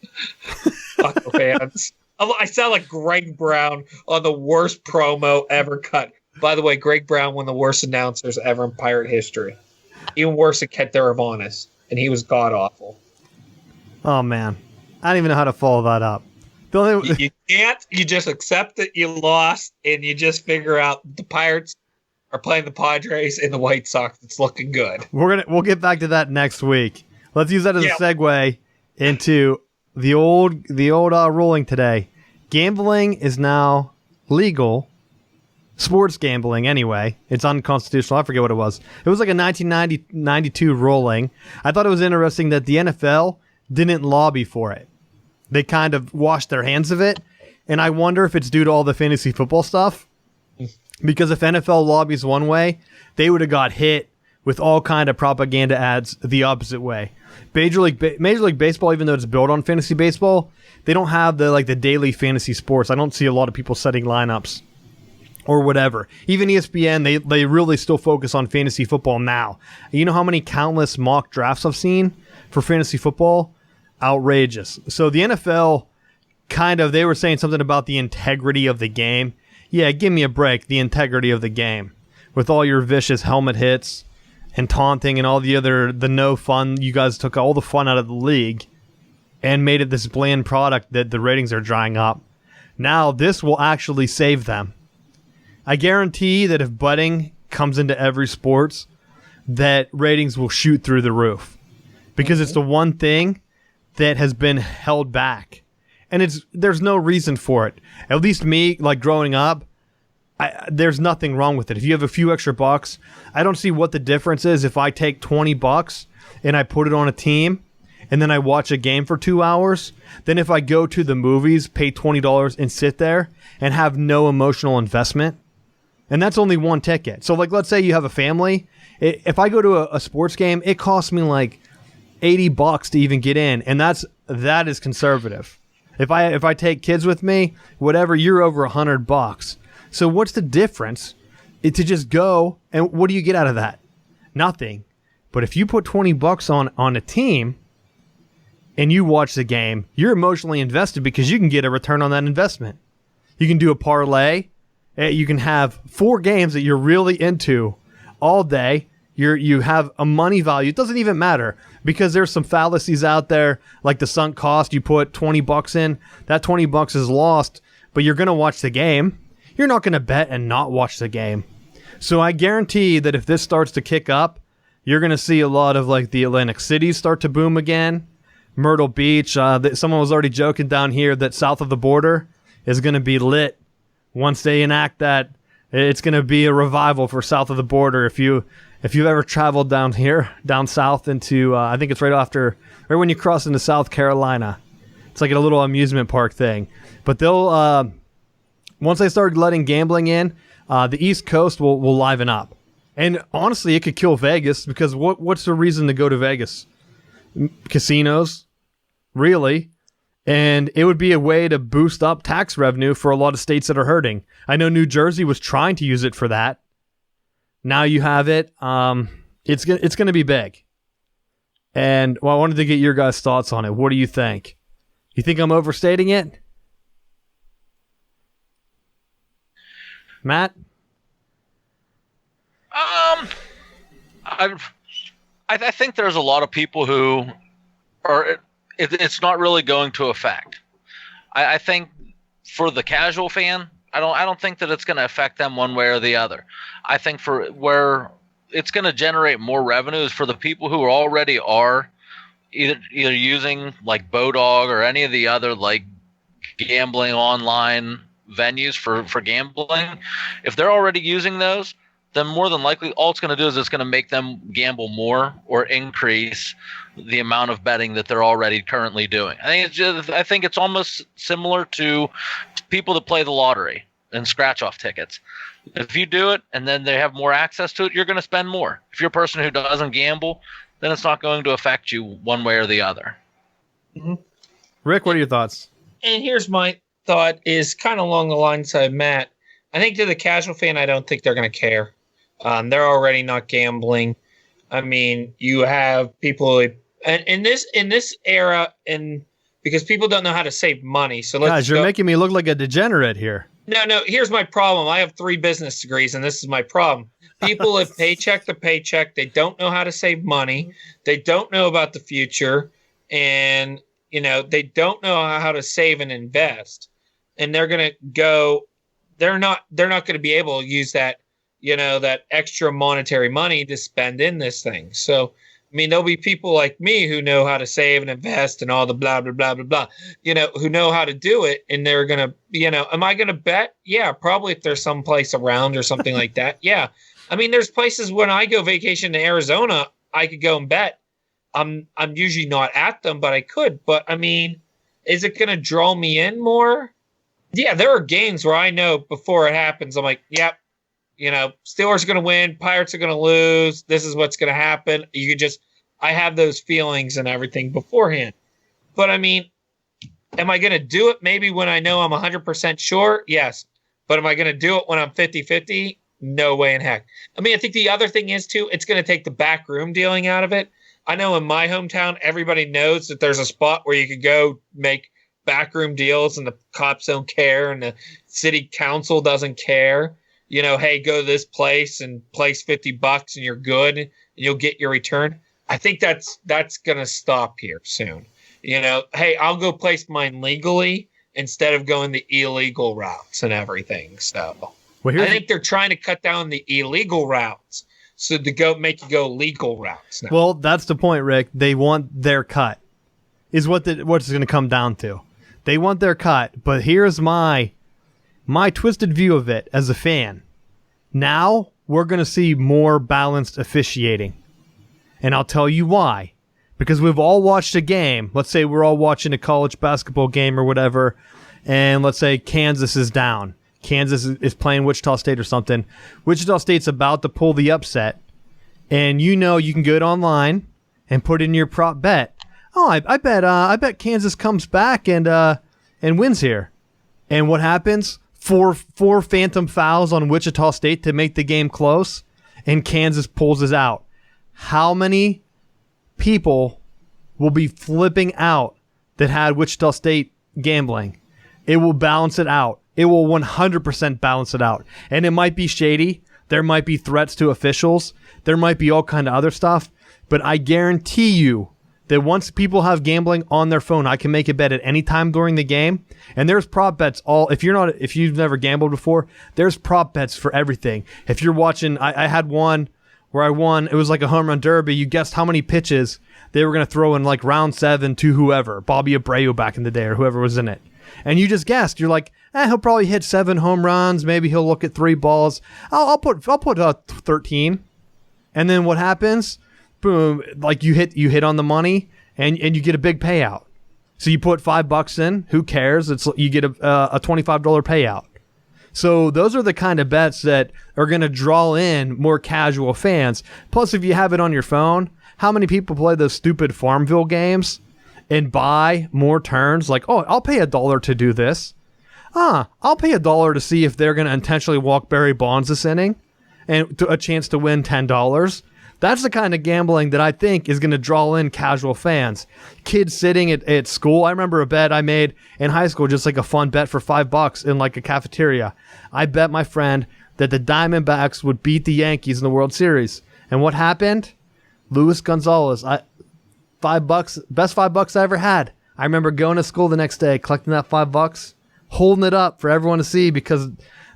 Fuck fans. I sound like Greg Brown on the worst promo ever cut. By the way, Greg Brown, one of the worst announcers ever in Pirate history. Even worse than Ket Deravanis, and he was god-awful. Oh, man. I don't even know how to follow that up. You can't. You just accept that you lost, and you just figure out the Pirates are playing the Padres and the White Sox. It's looking good. We'll get back to that next week. Let's use that as a segue into the old ruling today. Gambling is now legal. Sports gambling, anyway. It's unconstitutional. I forget what it was. It was like a 1992 ruling. I thought it was interesting that the NFL didn't lobby for it. They kind of washed their hands of it. And I wonder if it's due to all the fantasy football stuff. Because if NFL lobbies one way, they would have got hit with all kind of propaganda ads the opposite way. Major League Baseball, even though it's built on fantasy baseball, they don't have the daily fantasy sports. I don't see a lot of people setting lineups or whatever. Even ESPN, they really still focus on fantasy football now. You know how many countless mock drafts I've seen for fantasy football? Outrageous. So the NFL, they were saying something about the integrity of the game. Yeah, give me a break. The integrity of the game. With all your vicious helmet hits and taunting and all the no fun, you guys took all the fun out of the league and made it this bland product that the ratings are drying up. Now this will actually save them. I guarantee that if betting comes into every sports, that ratings will shoot through the roof. Because it's the one thing that has been held back. And there's no reason for it. At least me, growing up, there's nothing wrong with it. If you have a few extra bucks, I don't see what the difference is if I take $20 and I put it on a team and then I watch a game for 2 hours, than if I go to the movies, pay $20 and sit there and have no emotional investment. And that's only one ticket. So let's say you have a family. If I go to a sports game, it costs me $80 to even get in. And that is conservative. If I take kids with me, whatever, you're over $100. So what's the difference to just go, and what do you get out of that? Nothing. But if you put $20 on a team and you watch the game, you're emotionally invested because you can get a return on that investment. You can do a parlay. You can have 4 games that you're really into all day. You have a money value. It doesn't even matter because there's some fallacies out there like the sunk cost. You put $20 in, that $20 is lost, but you're going to watch the game. You're not going to bet and not watch the game. So I guarantee that if this starts to kick up, you're going to see a lot of the Atlantic cities start to boom again. Myrtle Beach. Someone was already joking down here that south of the border is going to be lit. Once they enact that, it's going to be a revival for south of the border. If you've ever traveled down south into, I think it's right when you cross into South Carolina. It's like a little amusement park thing. But they'll, once they start letting gambling in, the East Coast will liven up. And honestly, it could kill Vegas because what's the reason to go to Vegas? Casinos, really. And it would be a way to boost up tax revenue for a lot of states that are hurting. I know New Jersey was trying to use it for that. Now you have it. It's going to be big. And I wanted to get your guys' thoughts on it. What do you think? You think I'm overstating it? Matt? I think there's a lot of people who are. It's not really going to affect. I think for the casual fan, I don't think that it's going to affect them one way or the other. I think for where it's going to generate more revenues for the people who already are either using Bodog or any of the other gambling online venues for gambling. If they're already using those, then more than likely all it's going to do is it's going to make them gamble more or increase the amount of betting that they're already currently doing. I think it's almost similar to people that play the lottery and scratch off tickets. If you do it and then they have more access to it, you're going to spend more. If you're a person who doesn't gamble, then it's not going to affect you one way or the other. Mm-hmm. Rick, what are your thoughts? And here's my thought is kind of along the lines of Matt. I think to the casual fan, I don't think they're going to care. They're already not gambling. I mean, you have people and in this era, and because people don't know how to save money. So guys, you're making me look like a degenerate here. No. Here's my problem. I have 3 business degrees, and this is my problem. People live paycheck to paycheck. They don't know how to save money. They don't know about the future, and they don't know how to save and invest. And they're gonna go. They're not going to be able to use that. That extra monetary money to spend in this thing. So, I mean, there'll be people like me who know how to save and invest and all the blah, blah, blah, blah, blah, who know how to do it. And they're going to, am I going to bet? Yeah, probably if there's some place around or something like that. Yeah. I mean, there's places when I go vacation to Arizona, I could go and bet. I'm usually not at them, but I could. But, I mean, is it going to draw me in more? Yeah, there are games where I know before it happens, I'm like, yep. Steelers are going to win, Pirates are going to lose. This is what's going to happen. I have those feelings and everything beforehand. But I mean, am I going to do it maybe when I know I'm 100% sure? Yes. But am I going to do it when I'm 50-50? No way in heck. I mean, I think the other thing is, too, it's going to take the backroom dealing out of it. I know in my hometown, everybody knows that there's a spot where you could go make backroom deals and the cops don't care and the city council doesn't care. Hey, go to this place and place $50 and you're good and you'll get your return. I think that's going to stop here soon. Hey, I'll go place mine legally instead of going the illegal routes and everything. So I think they're trying to cut down the illegal routes so to make you go legal routes now. Well, that's the point, Rick. They want their cut is what's going to come down to. They want their cut, but here's my twisted view of it as a fan. Now we're going to see more balanced officiating. And I'll tell you why. Because we've all watched a game. Let's say we're all watching a college basketball game or whatever, and let's say Kansas is down. Kansas is playing Wichita State or something. Wichita State's about to pull the upset, and you can go online and put in your prop bet. Oh, I bet Kansas comes back and wins here. And what happens? Four phantom fouls on Wichita State to make the game close, and Kansas pulls us out. How many people will be flipping out that had Wichita State gambling? It will balance it out. It will 100% balance it out. And it might be shady. There might be threats to officials. There might be all kind of other stuff. But I guarantee you that once people have gambling on their phone, I can make a bet at any time during the game. And there's prop bets if you've never gambled before, there's prop bets for everything. If you're watching, I had one where I won. It was like a home run derby. You guessed how many pitches they were going to throw in like round 7 to whoever, Bobby Abreu back in the day or whoever was in it. And you just guessed. You're like, he'll probably hit 7 home runs. Maybe he'll look at 3 balls. I'll put 13. And then what happens? Boom! Like you hit on the money, and you get a big payout. So you put $5 in. Who cares? You get a $25 payout. So those are the kind of bets that are going to draw in more casual fans. Plus, if you have it on your phone, how many people play those stupid Farmville games and buy more turns? Like, oh, I'll pay $1 to do this. I'll pay $1 to see if they're going to intentionally walk Barry Bonds this inning and a chance to win $10. That's the kind of gambling that I think is going to draw in casual fans. Kids sitting at school. I remember a bet I made in high school, just like a fun bet for $5 in like a cafeteria. I bet my friend that the Diamondbacks would beat the Yankees in the World Series. And what happened? Luis Gonzalez, $5, best $5 I ever had. I remember going to school the next day, collecting that $5, holding it up for everyone to see because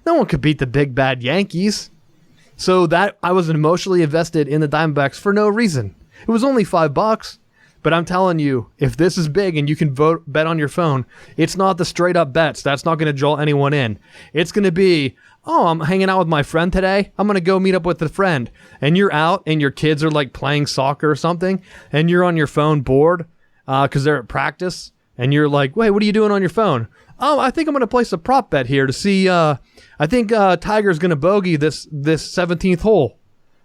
no one could beat the big bad Yankees. So that I was emotionally invested in the Diamondbacks for no reason. It was only $5, but I'm telling you, if this is big and you can bet on your phone, it's not the straight up bets. That's not going to draw anyone in. It's going to be, oh, I'm hanging out with my friend today. I'm going to go meet up with a friend. And you're out and your kids are like playing soccer or something, and you're on your phone bored because they're at practice, and you're like, wait, what are you doing on your phone? Oh, I think I'm going to place a prop bet here to see. I think Tiger's going to bogey this 17th hole,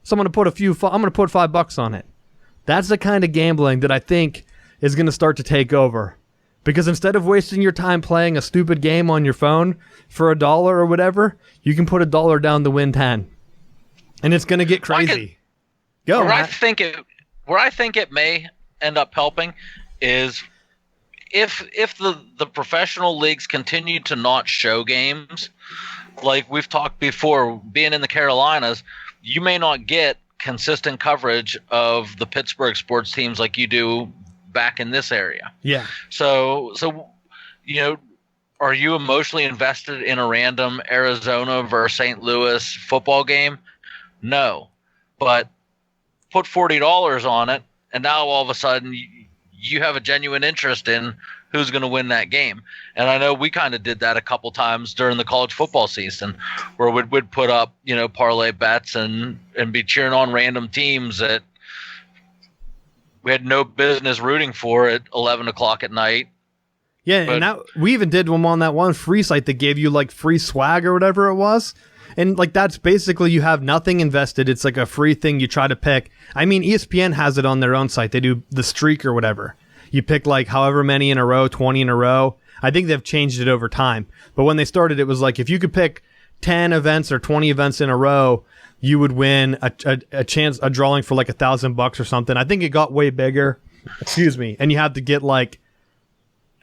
so I'm going to put I'm going to put $5 on it. That's the kind of gambling that I think is going to start to take over, because instead of wasting your time playing a stupid game on your phone for $1 or whatever, you can put $1 down to win 10, and it's going to get crazy. Go. Where I think it may end up helping is if the professional leagues continue to not show games, like we've talked before, being in the Carolinas, you may not get consistent coverage of the Pittsburgh sports teams like you do back in this area. Yeah. So are you emotionally invested in a random Arizona versus St. Louis football game? No. But put $40 on it, and now all of a sudden you have a genuine interest in who's going to win that game. And I know we kind of did that a couple times during the college football season, where we'd put up, parlay bets and be cheering on random teams that we had no business rooting for at 11 o'clock at night. Yeah, and we even did one on that one free site that gave you like free swag or whatever it was. And like that's basically you have nothing invested. It's like a free thing you try to pick. I mean, ESPN has it on their own site. They do the streak or whatever. You pick like however many in a row, 20 in a row. I think they've changed it over time. But when they started, it was like if you could pick 10 events or 20 events in a row, you would win a chance, a drawing for like $1,000 or something. I think it got way bigger. Excuse me. And you have to get like,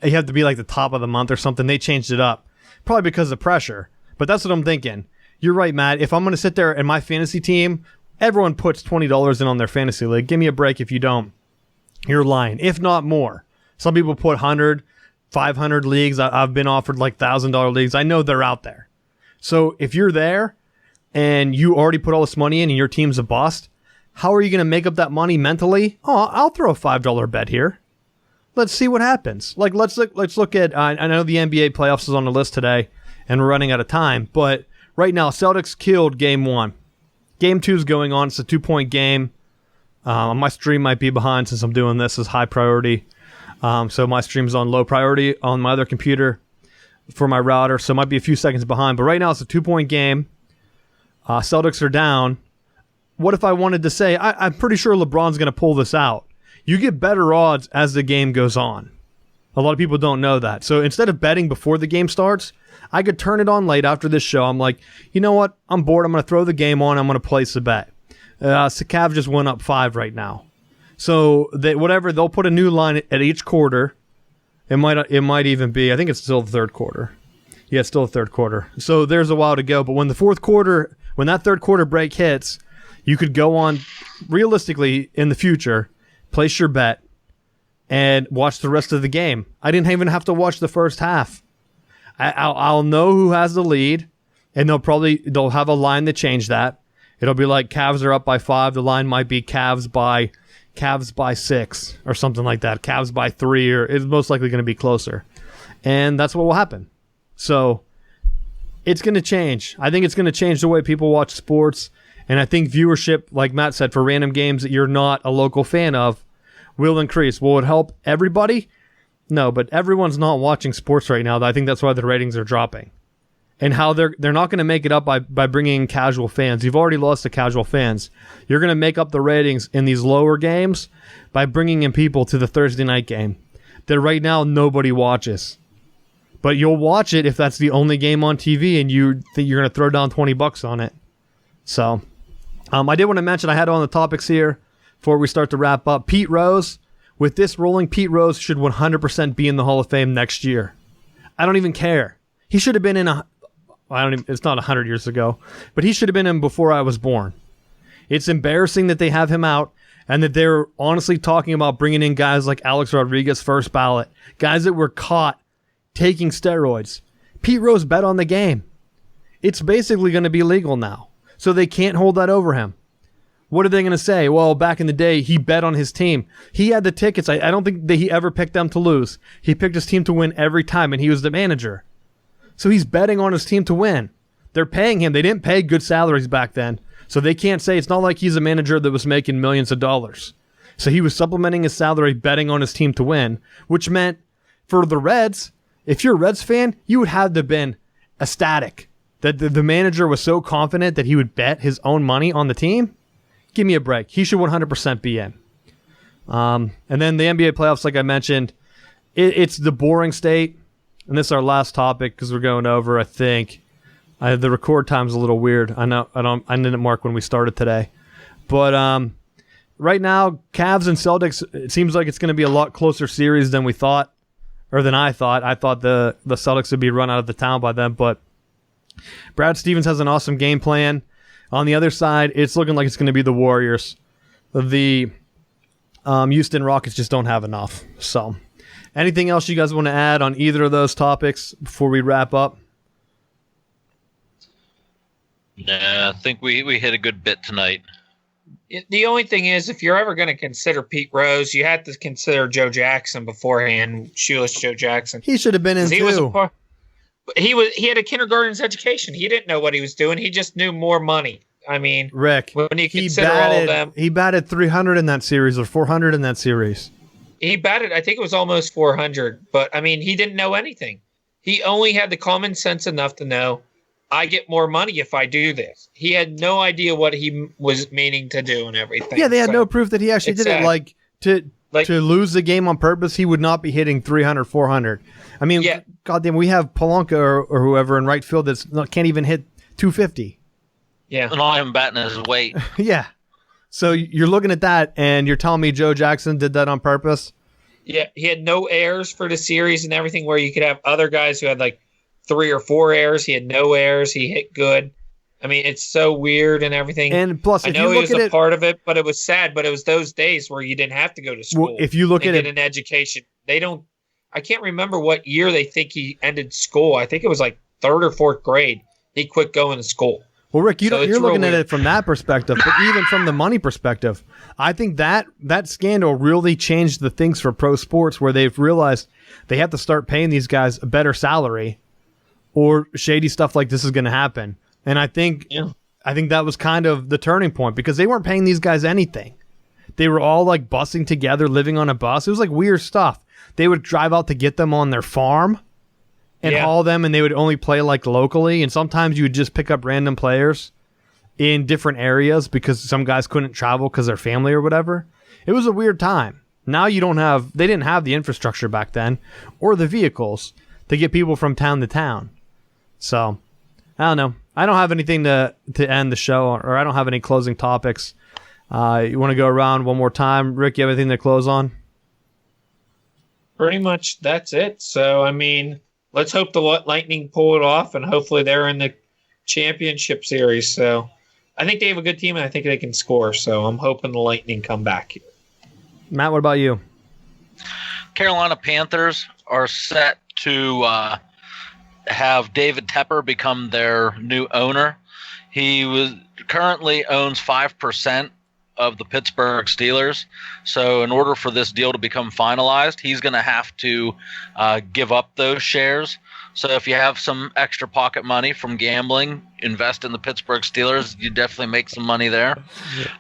you have to be like the top of the month or something. They changed it up. Probably because of pressure. But that's what I'm thinking. You're right, Matt. If I'm going to sit there and my fantasy team, everyone puts $20 in on their fantasy league. Give me a break if you don't. You're lying. If not more. Some people put 100, 500 leagues. I've been offered like $1,000 leagues. I know they're out there. So if you're there and you already put all this money in and your team's a bust, how are you going to make up that money mentally? Oh, I'll throw a $5 bet here. Let's see what happens. Like let's look at. I know the NBA playoffs is on the list today, and we're running out of time. But right now, Celtics killed Game 1. Game 2 is going on. It's a 2-point game. My stream might be behind since I'm doing this as high priority. So my stream's on low priority on my other computer for my router, so it might be a few seconds behind. But right now, it's a 2-point game. Celtics are down. What if I wanted to say, I'm pretty sure LeBron's going to pull this out? You get better odds as the game goes on. A lot of people don't know that. So instead of betting before the game starts, I could turn it on late after this show. I'm like, you know what? I'm bored. I'm going to throw the game on. I'm going to place a bet. Cavs just went up 5 right now. So they'll put a new line at each quarter. It might even be, I think it's still the third quarter. Yeah, it's still the third quarter. So there's a while to go. But when that third quarter break hits, you could go on realistically in the future, place your bet, and watch the rest of the game. I didn't even have to watch the first half. I'll know who has the lead, and they'll have a line to change that. It'll be like Cavs are up by 5. The line might be Cavs by 6 or something like that. Cavs by 3, or it's most likely going to be closer. And that's what will happen. So it's going to change. I think it's going to change the way people watch sports. And I think viewership, like Matt said, for random games that you're not a local fan of, will increase. Will it help everybody? No, but everyone's not watching sports right now. I think that's why the ratings are dropping. And how they're not going to make it up by bringing in casual fans. You've already lost the casual fans. You're going to make up the ratings in these lower games by bringing in people to the Thursday night game that right now nobody watches. But you'll watch it if that's the only game on TV and you think you're going to throw down $20 on it. So I did want to mention, I had on the topics here before we start to wrap up. Pete Rose, with this rolling, Pete Rose should 100% be in the Hall of Fame next year. I don't even care. He should have been in it's not 100 years ago, but he should have been in before I was born. It's embarrassing that they have him out and that they're honestly talking about bringing in guys like Alex Rodriguez first ballot, guys that were caught taking steroids. Pete Rose bet on the game. It's basically going to be legal now, so they can't hold that over him. What are they going to say? Well, back in the day, he bet on his team. He had the tickets. I don't think that he ever picked them to lose. He picked his team to win every time, and he was the manager. So he's betting on his team to win. They're paying him. They didn't pay good salaries back then, so they can't say it's not like he's a manager that was making millions of dollars. So he was supplementing his salary betting on his team to win, which meant for the Reds, if you're a Reds fan, you would have to have been ecstatic that the manager was so confident that he would bet his own money on the team. Give me a break. He should 100% be in. And then the NBA playoffs, like I mentioned, it's the boring state. And this is our last topic because we're going over, I think. The record time's a little weird. I didn't mark when we started today. But right now, Cavs and Celtics, it seems like it's going to be a lot closer series than we thought, or than I thought. I thought the Celtics would be run out of the town by them, but Brad Stevens has an awesome game plan. On the other side, it's looking like it's going to be the Warriors. The Houston Rockets just don't have enough. So, anything else you guys want to add on either of those topics before we wrap up? Yeah, I think we hit a good bit tonight. The only thing is, if you're ever going to consider Pete Rose, you have to consider Joe Jackson beforehand, shoeless Joe Jackson. He should have been in too. He had a kindergarten's education. He didn't know what he was doing. He just knew more money. I mean, Rick, when you consider all of them, he batted 300 in that series or 400 in that series. He batted, I think it was almost 400. But I mean, he didn't know anything. He only had the common sense enough to know I get more money if I do this. He had no idea what he was meaning to do and everything. Yeah, they had no proof that he actually did it. Like to lose the game on purpose, he would not be hitting 300, 400. I mean, goddamn, we have Polanco or whoever in right field that can't even hit 250. Yeah. And not even batting his weight. Yeah. So you're looking at that, and you're telling me Joe Jackson did that on purpose? Yeah, he had no errors for the series and everything, where you could have other guys who had like 3 or 4 errors. He had no errors. He hit good. I mean, it's so weird and everything. And plus, I know he was a part of it, but it was sad. But it was those days where you didn't have to go to school. Well, if you look at it, get an education. They don't. I can't remember what year they think he ended school. I think it was like 3rd or 4th grade. He quit going to school. Well, Rick, you're looking at it from that perspective, but even from the money perspective, I think that scandal really changed the things for pro sports, where they've realized they have to start paying these guys a better salary, or shady stuff like this is going to happen. And I think that was kind of the turning point, because they weren't paying these guys anything. They were all like busing together, living on a bus. It was like weird stuff. They would drive out to get them on their farm and haul them, and they would only play like locally. And sometimes you would just pick up random players in different areas because some guys couldn't travel because their family or whatever. It was a weird time. Now they didn't have the infrastructure back then or the vehicles to get people from town to town. So I don't know. I don't have anything to end the show, or I don't have any closing topics. You want to go around one more time? Rick, you have anything to close on? Pretty much that's it. So, I mean, let's hope the Lightning pull it off, and hopefully they're in the championship series. So I think they have a good team, and I think they can score. So I'm hoping the Lightning come back here. Matt, what about you? Carolina Panthers are set to have David Tepper become their new owner. He currently owns 5% of the Pittsburgh Steelers. So in order for this deal to become finalized, he's going to have to give up those shares. So if you have some extra pocket money from gambling, invest in the Pittsburgh Steelers. You definitely make some money there.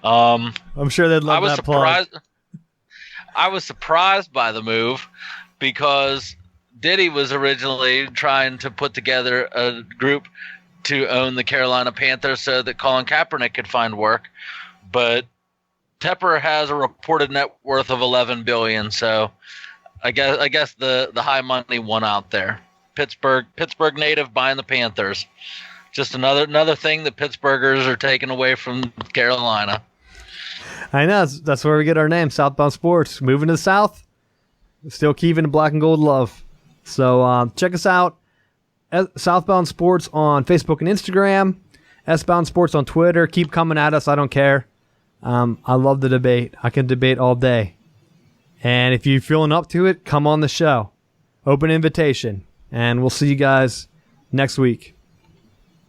I'm sure they'd love that plug. I was surprised by the move, because Diddy was originally trying to put together a group to own the Carolina Panthers so that Colin Kaepernick could find work. But Tepper has a reported net worth of $11 billion, so I guess the high money won out there. Pittsburgh native buying the Panthers. Just another thing that Pittsburghers are taking away from Carolina. I know, that's where we get our name, Southbound Sports. Moving to the South, still keeping the black and gold love. So check us out at Southbound Sports on Facebook and Instagram, S-Bound Sports on Twitter. Keep coming at us. I don't care. I love the debate. I can debate all day. And if you're feeling up to it, come on the show. Open invitation. And we'll see you guys next week.